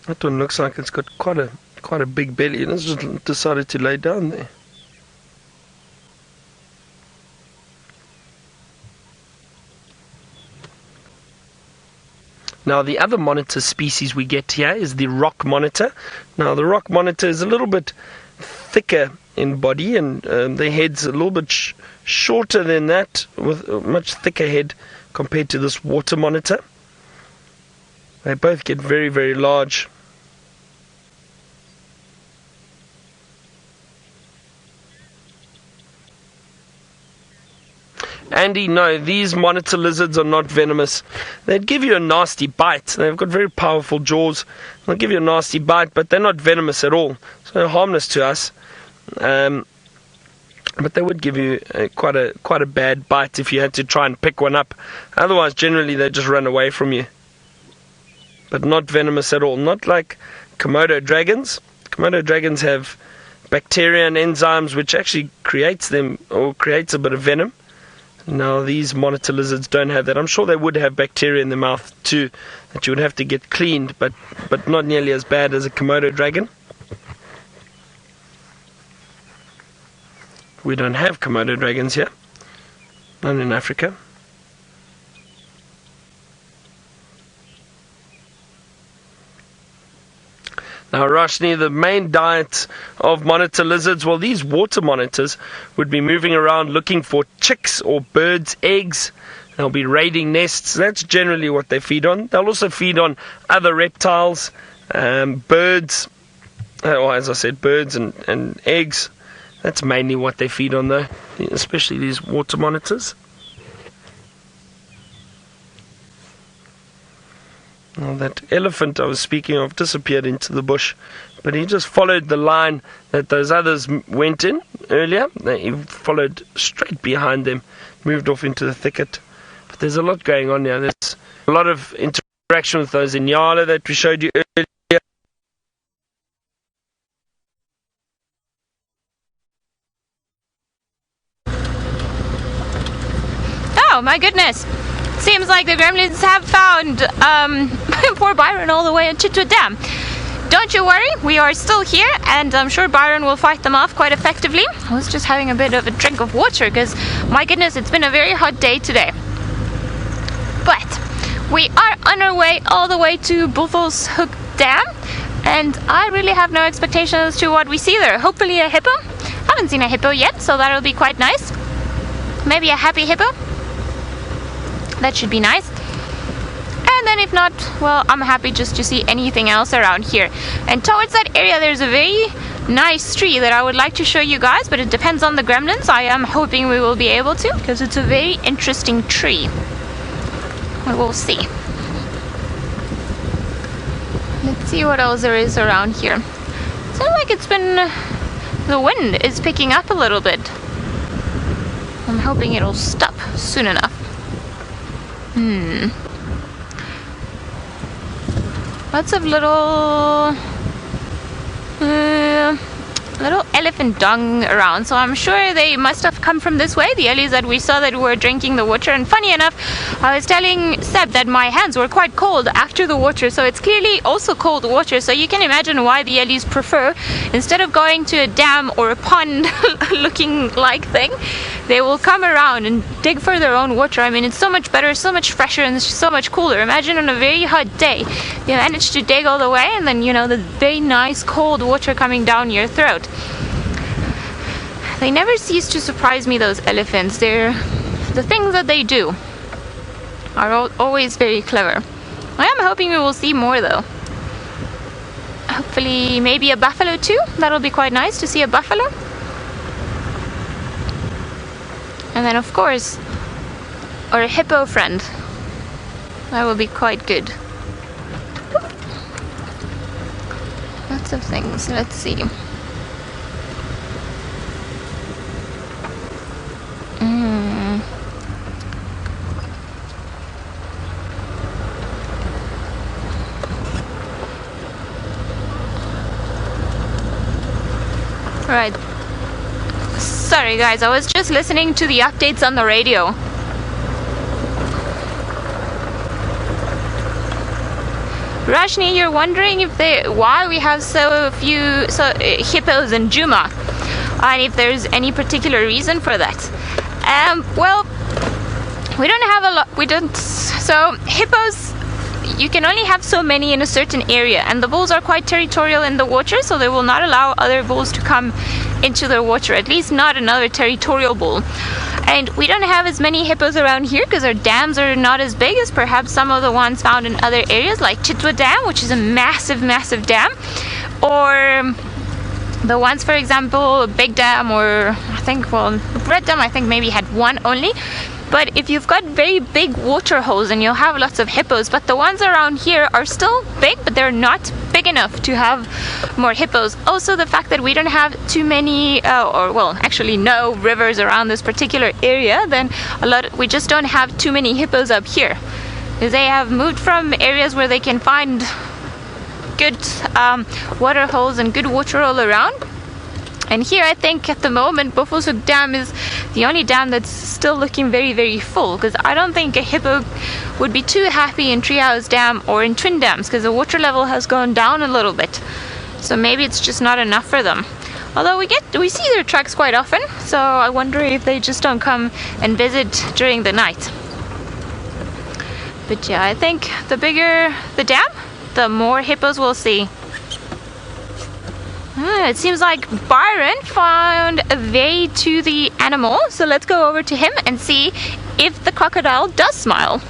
That one looks like it's got quite a big belly, and it's just decided to lay down there. Now the other monitor species we get here is the rock monitor. Now the rock monitor is a little bit thicker in body, and their head's a little bit shorter than that, with a much thicker head compared to this water monitor. They both get very, very large. Andy, no, these monitor lizards are not venomous. They'd give you a nasty bite. They've got very powerful jaws. They'll give you a nasty bite, but they're not venomous at all. So they're harmless to us. But they would give you quite a bad bite if you had to try and pick one up. Otherwise, generally, they just run away from you. But not venomous at all. Not like Komodo dragons. Komodo dragons have bacteria and enzymes which actually creates them, or creates a bit of venom. Now these monitor lizards don't have that. I'm sure they would have bacteria in their mouth too, that you would have to get cleaned, but not nearly as bad as a Komodo dragon. We don't have Komodo dragons here, not in Africa. Now, Roshni, the main diet of monitor lizards, well, these water monitors would be moving around looking for chicks or birds' eggs. They'll be raiding nests. That's generally what they feed on. They'll also feed on other reptiles, birds, or as I said, birds and eggs. That's mainly what they feed on, though, especially these water monitors. Well, that elephant I was speaking of disappeared into the bush, but he just followed the line that those others went in earlier. He followed straight behind them, moved off into the thicket. But there's a lot going on here. There's a lot of interaction with those in Nyala that we showed you earlier. Oh my goodness! Seems like the gremlins have found poor Byron all the way at Chitwa Dam. Don't you worry, we are still here, and I'm sure Byron will fight them off quite effectively. I was just having a bit of a drink of water because, my goodness, it's been a very hot day today. But we are on our way all the way to Buffalo's Hook Dam, and I really have no expectations to what we see there. Hopefully a hippo. Haven't seen a hippo yet, so that'll be quite nice. Maybe a happy hippo. That should be nice. And then if not, well, I'm happy just to see anything else around here. And towards that area there's a very nice tree that I would like to show you guys, but it depends on the gremlins. I am hoping we will be able to, because it's a very interesting tree. We will see. Let's see what else there is around here. It sounds like it's been, the wind is picking up a little bit. I'm hoping it'll stop soon enough. Lots of little elephant dung around, so I'm sure they must have come from this way, the Ellies that we saw that were drinking the water. And funny enough, I was telling Seb that my hands were quite cold after the water, so it's clearly also cold water. So you can imagine why the Ellies prefer, instead of going to a dam or a pond looking like thing, they will come around and dig for their own water. I mean, it's so much better, so much fresher, and it's so much cooler. Imagine on a very hot day, you manage to dig all the way, and then, you know, the very nice cold water coming down your throat. They never cease to surprise me, those elephants. The things that they do are always very clever. I am hoping we will see more, though. Hopefully maybe a buffalo too. That'll be quite nice to see a buffalo. And then of course our hippo friend. That will be quite good. Lots of things. Let's see. Right. Sorry guys, I was just listening to the updates on the radio. Rashni, you're wondering why we have so few hippos in Djuma, and if there's any particular reason for that. Well, we don't have a lot. So hippos, you can only have so many in a certain area, and the bulls are quite territorial in the water, so they will not allow other bulls to come into their water, at least not another territorial bull. And we don't have as many hippos around here because our dams are not as big as perhaps some of the ones found in other areas, like Chitwa Dam, which is a massive, massive dam, or the ones, for example, Big Dam, or Red Dam, I think maybe had one only. But if you've got very big water holes, and you'll have lots of hippos, but the ones around here are still big, but they're not big enough to have more hippos. Also, the fact that we don't have too many, actually no rivers around this particular area, then we just don't have too many hippos up here. They have moved from areas where they can find good water holes and good water all around. And here, I think at the moment, Bofosuk Dam is the only dam that's still looking very, very full, because I don't think a hippo would be too happy in Treehouse Dam or in Twin Dams, because the water level has gone down a little bit. So maybe it's just not enough for them. Although we see their tracks quite often, so I wonder if they just don't come and visit during the night. But yeah, I think the bigger the dam, the more hippos we'll see. It seems like Byron found a way to the animal, so let's go over to him and see if the crocodile does smile.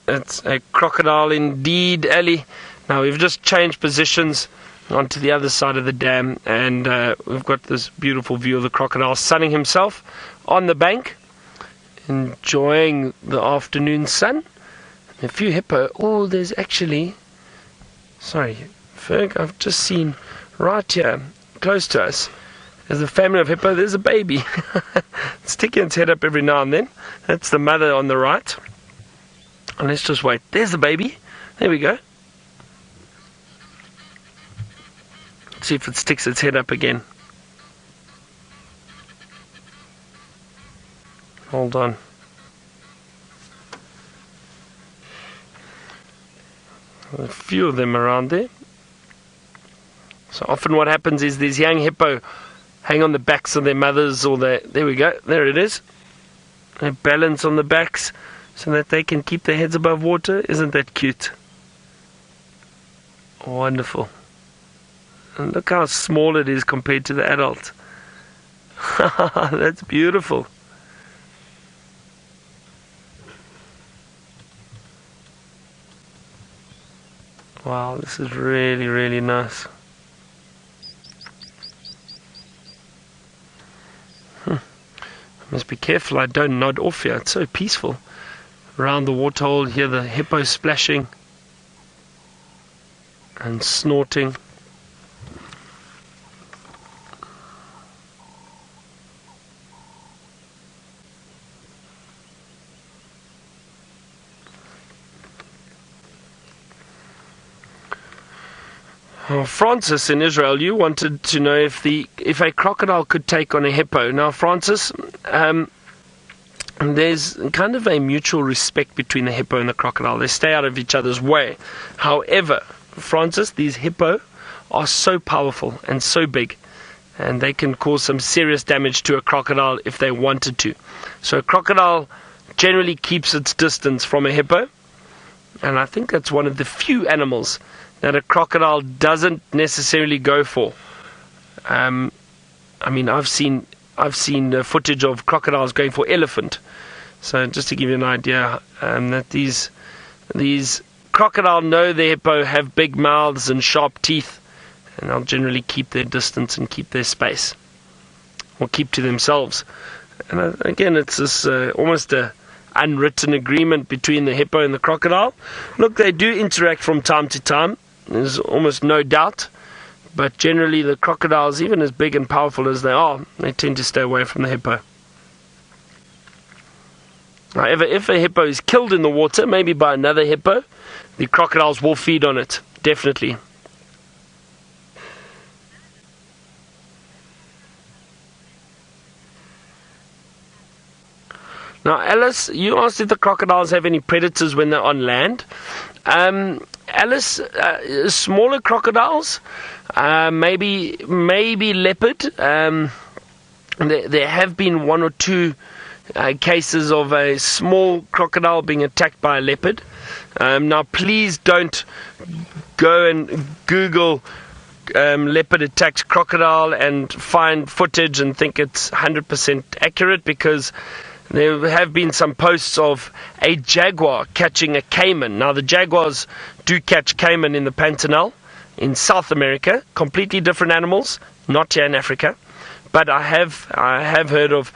It's a crocodile indeed, Ellie. Now we've just changed positions onto the other side of the dam, and we've got this beautiful view of the crocodile sunning himself on the bank, enjoying the afternoon sun. A few hippo. Oh, there's actually... Sorry, Ferg, I've just seen right here, close to us, there's a family of hippo. There's a baby. It's sticking its head up every now and then. That's the mother on the right. And let's just wait. There's the baby. There we go. Let's see if it sticks its head up again. Hold on. A few of them around there. So often what happens is these young hippo hang on the backs of their mothers, or there we go, there it is. They balance on the backs so that they can keep their heads above water. Isn't that cute? Wonderful. And look how small it is compared to the adult. That's beautiful. Wow, this is really, really nice. I must be careful I don't nod off here. It's so peaceful. Around the waterhole, hear the hippo splashing and snorting. Francis in Israel, you wanted to know if a crocodile could take on a hippo. Now, Francis, there's kind of a mutual respect between the hippo and the crocodile. They stay out of each other's way. However, Francis, these hippo are so powerful and so big, and they can cause some serious damage to a crocodile if they wanted to. So a crocodile generally keeps its distance from a hippo, and I think that's one of the few animals that a crocodile doesn't necessarily go for. I mean, I've seen footage of crocodiles going for elephant. So just to give you an idea, that these crocodile know the hippo have big mouths and sharp teeth, and they'll generally keep their distance and keep their space, or keep to themselves. And again, it's this almost a unwritten agreement between the hippo and the crocodile. Look, they do interact from time to time. There's almost no doubt. But generally, the crocodiles, even as big and powerful as they are, they tend to stay away from the hippo. However, if a hippo is killed in the water, maybe by another hippo, the crocodiles will feed on it, definitely. Now, Alice, you asked if the crocodiles have any predators when they're on land. Alice, smaller crocodiles, maybe leopard. There have been one or two cases of a small crocodile being attacked by a leopard. Now, please don't go and Google leopard attacks crocodile and find footage and think it's 100% accurate, because there have been some posts of a jaguar catching a caiman. Now, the jaguars do catch caiman in the Pantanal in South America, completely different animals, not here in Africa. But I have heard of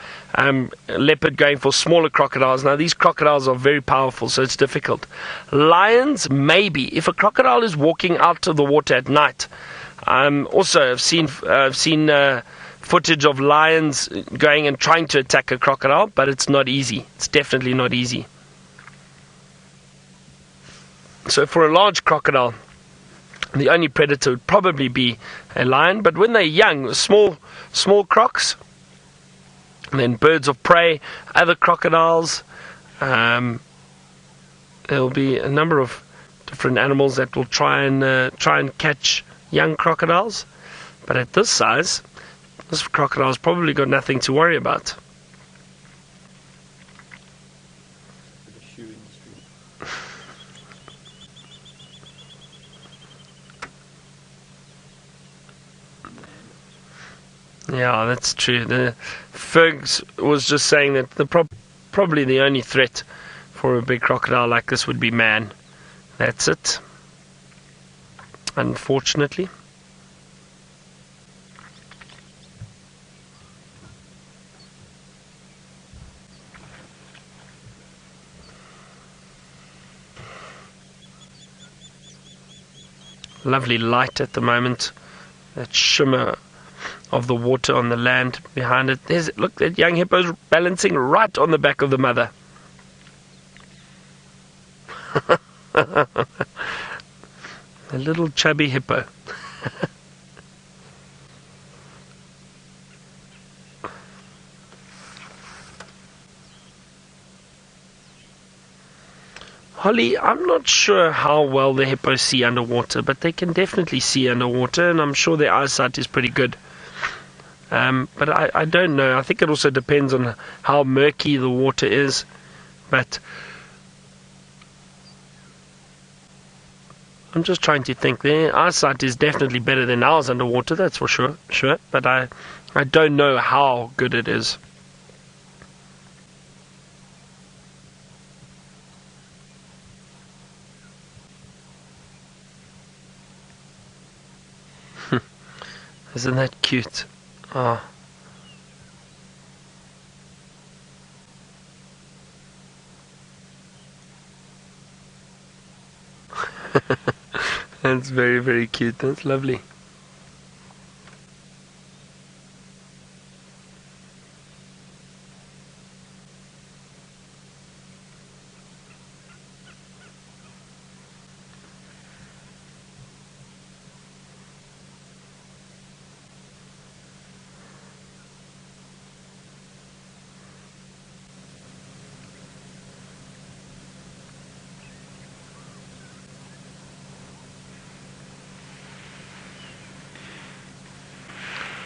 leopard going for smaller crocodiles. Now, these crocodiles are very powerful, so it's difficult. Lions, maybe. If a crocodile is walking out of the water at night. Also, I've seen footage of lions going and trying to attack a crocodile, but it's not easy. It's definitely not easy. So for a large crocodile, the only predator would probably be a lion. But when they're young, small crocs, and then birds of prey, other crocodiles, there'll be a number of different animals that will try and catch young crocodiles. But at this size, this crocodile's probably got nothing to worry about. Yeah, that's true. The Fergs was just saying that probably the only threat for a big crocodile like this would be man. That's it. Unfortunately. Lovely light at the moment. That shimmer of the water on the land behind it. Look, that young hippo's balancing right on the back of the mother. A little chubby hippo. Holly, I'm not sure how well the hippos see underwater, but they can definitely see underwater, and I'm sure their eyesight is pretty good. But I don't know. I think it also depends on how murky the water is. But I'm just trying to think. Their eyesight is definitely better than ours underwater, that's for sure. But I don't know how good it is. Isn't that cute? Oh. That's very, very cute. That's lovely.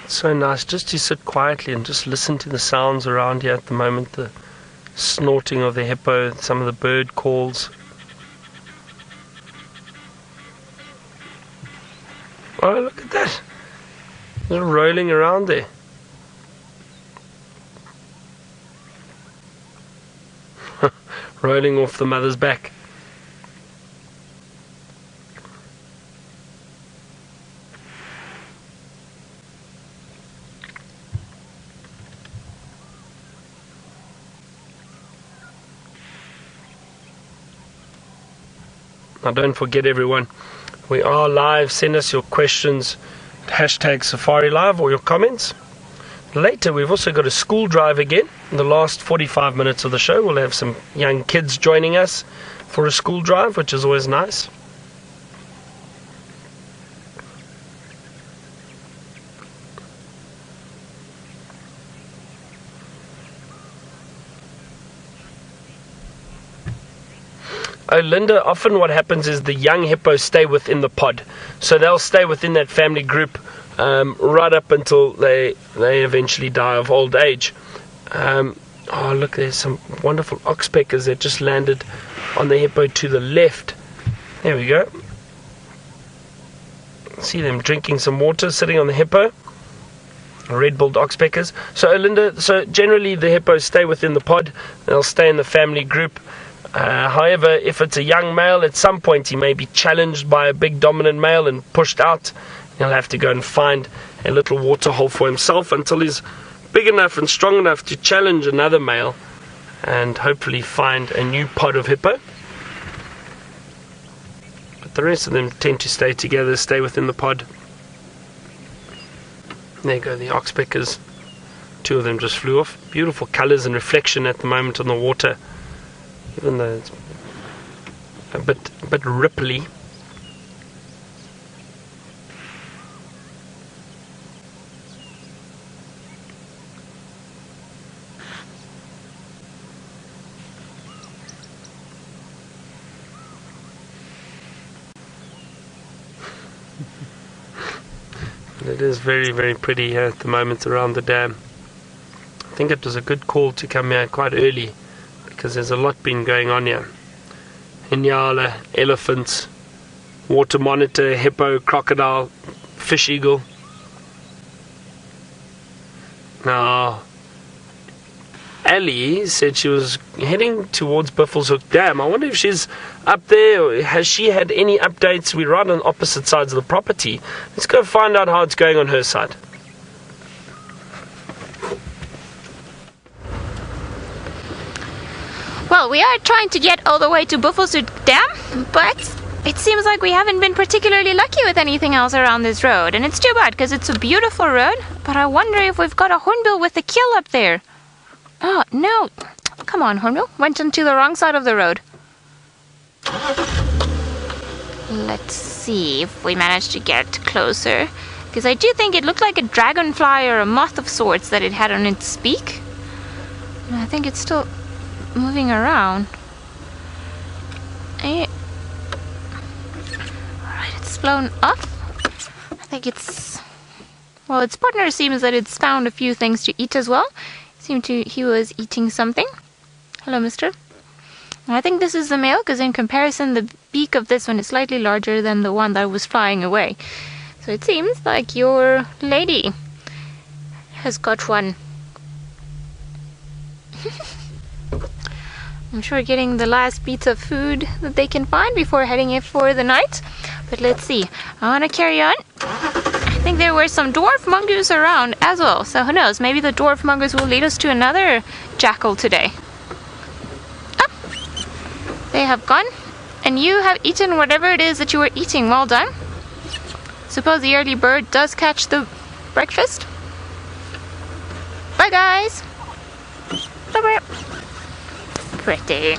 So nice just to sit quietly and just listen to the sounds around here at the moment, the snorting of the hippo, some of the bird calls. Oh, look at that. They're rolling around there. Rolling off the mother's back. Now don't forget, everyone, we are live. Send us your questions, hashtag Safari Live, or your comments. Later, we've also got a school drive again. In the last 45 minutes of the show, we'll have some young kids joining us for a school drive, which is always nice. Oh, Linda, often what happens is the young hippos stay within the pod. So they'll stay within that family group right up until they eventually die of old age. Oh, look, there's some wonderful oxpeckers that just landed on the hippo to the left. There we go. See them drinking some water, sitting on the hippo. Red-billed oxpeckers. So, Linda, so generally the hippos stay within the pod. They'll stay in the family group. However, if it's a young male, at some point he may be challenged by a big dominant male and pushed out. He'll have to go and find a little waterhole for himself until he's big enough and strong enough to challenge another male and hopefully find a new pod of hippo. But the rest of them tend to stay together, stay within the pod. There go the oxpeckers. Two of them just flew off. Beautiful colours and reflection at the moment on the water, even though it's a bit ripply. It is very, very pretty here at the moment around the dam. I think it was a good call to come here quite early, because there's a lot been going on here. Nyala, elephants, water monitor, hippo, crocodile, fish eagle. Now, Ellie said she was heading towards Buffelshoek Dam. I wonder if she's up there, or has she had any updates? We're right on opposite sides of the property. Let's go find out how it's going on her side. Well, we are trying to get all the way to Buffelshoek Dam, but it seems like we haven't been particularly lucky with anything else around this road. And it's too bad, because it's a beautiful road, but I wonder if we've got a hornbill with a kill up there. Oh, no. Come on, hornbill. Went onto the wrong side of the road. Let's see if we manage to get closer, because I do think it looked like a dragonfly or a moth of sorts that it had on its beak. And I think it's still moving around. Alright, it's flown off. I think it's... Well, its partner seems that it's found a few things to eat as well. He was eating something. Hello, mister. I think this is the male, because in comparison the beak of this one is slightly larger than the one that was flying away. So it seems like your lady has got one. I'm sure getting the last bits of food that they can find before heading in for the night. But let's see. I want to carry on. I think there were some dwarf mongoose around as well. So who knows? Maybe the dwarf mongoose will lead us to another jackal today. Oh, they have gone. And you have eaten whatever it is that you were eating. Well done. Suppose the early bird does catch the breakfast. Bye, guys. Bye-bye. Pretty.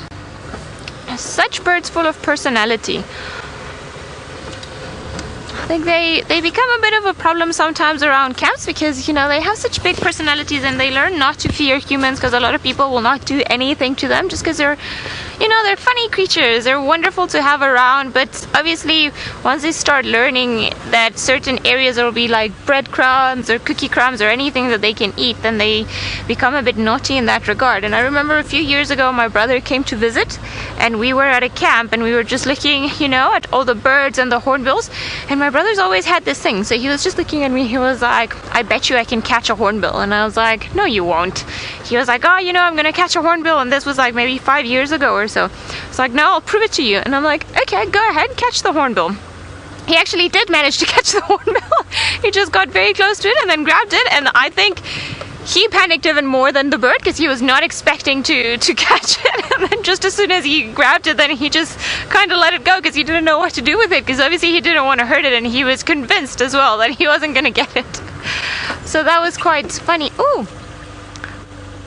Such birds full of personality. I think they become a bit of a problem sometimes around camps, because you know they have such big personalities and they learn not to fear humans, because a lot of people will not do anything to them just because they're, you know, they're funny creatures. They're wonderful to have around, but obviously once they start learning that certain areas will be like breadcrumbs or cookie crumbs or anything that they can eat, then they become a bit naughty in that regard. And I remember a few years ago my brother came to visit and we were at a camp and we were just looking, you know, at all the birds and the hornbills, and my brother's always had this thing, so he was just looking at me. He was like, I bet you I can catch a hornbill. And I was like, no you won't. He was like, oh, you know, I'm gonna catch a hornbill, and this was like maybe 5 years ago or so. It's like, no, I'll prove it to you. And I'm like, okay, go ahead, catch the hornbill. He actually did manage to catch the hornbill. He just got very close to it and then grabbed it, and I think he panicked even more than the bird because he was not expecting to catch it. And then just as soon as he grabbed it, then he just kind of let it go because he didn't know what to do with it, because obviously he didn't want to hurt it, and he was convinced as well that he wasn't going to get it. So that was quite funny. Ooh!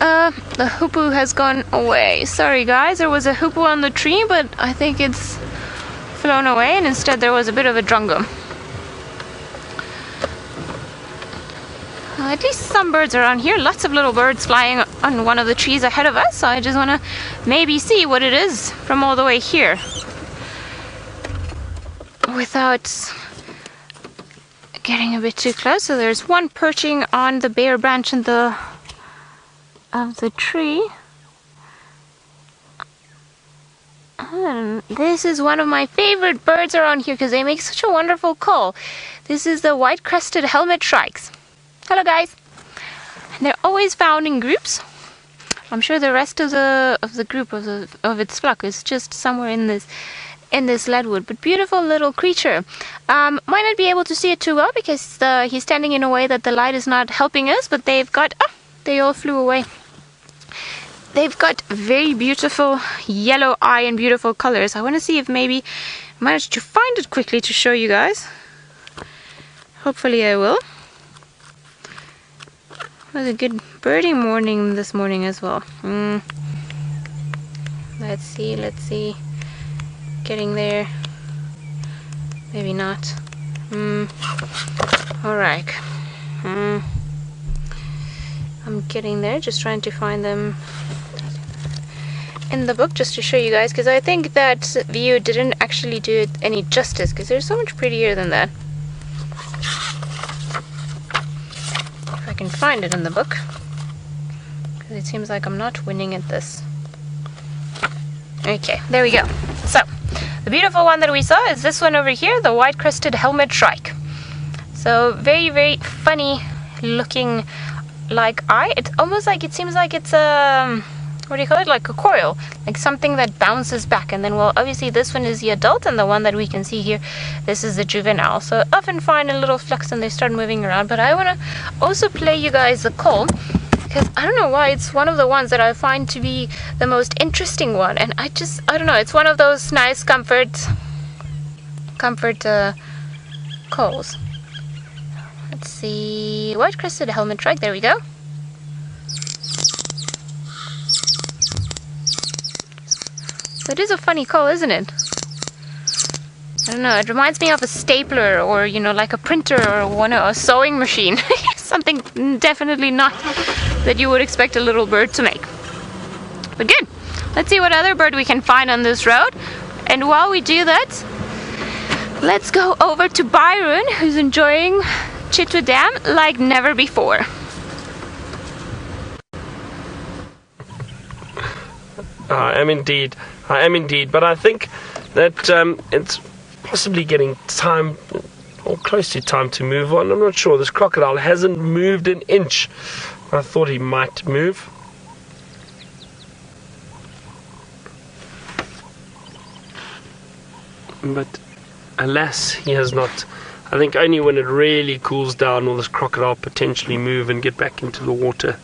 The hippo has gone away. Sorry guys, there was a hippo on the tree, but I think it's flown away, and instead there was a bit of a drongo. At least some birds around here. Lots of little birds flying on one of the trees ahead of us, so I just want to maybe see what it is from all the way here without getting a bit too close. So there's one perching on the bare branch of the tree. And this is one of my favorite birds around here because they make such a wonderful call. This is the white-crested helmet shrikes. Hello guys. And they're always found in groups. I'm sure the rest of the group of its flock is just somewhere in this leadwood. But beautiful little creature. Might not be able to see it too well because he's standing in a way that the light is not helping us. But they've got they all flew away. They've got very beautiful yellow eye and beautiful colors. I want to see if maybe I managed to find it quickly to show you guys. Hopefully I will. It was a good birding morning this morning as well. Let's see. Getting there. Maybe not. Alright. I'm getting there, just trying to find them in the book just to show you guys, because I think that view didn't actually do it any justice, because they're so much prettier than that. If I can find it in the book, because it seems like I'm not winning at this. Okay, there we go. So, the beautiful one that we saw is this one over here, the white-crested helmet shrike. So, very, very funny looking like eye. It's almost like, it seems like it's a, what do you call it, like a coil, like something that bounces back. And then, well, obviously this one is the adult, and the one that we can see here, this is the juvenile. So often find a little flux and they start moving around. But I want to also play you guys the call, because I don't know why, it's one of the ones that I find to be the most interesting one. And I don't know, it's one of those nice comfort calls. Let's see, white-crested helmet shrike, there we go. So it is a funny call, isn't it? I don't know, it reminds me of a stapler, or, you know, like a printer, or a sewing machine. Something definitely not that you would expect a little bird to make. But good, let's see what other bird we can find on this road. And while we do that, let's go over to Byron, who's enjoying Chitwa Dam like never before. I am indeed, but I think that it's possibly getting time, or close to time, to move on. I'm not sure. This crocodile hasn't moved an inch. I thought he might move. But alas, he has not. I think only when it really cools down will this crocodile potentially move and get back into the water.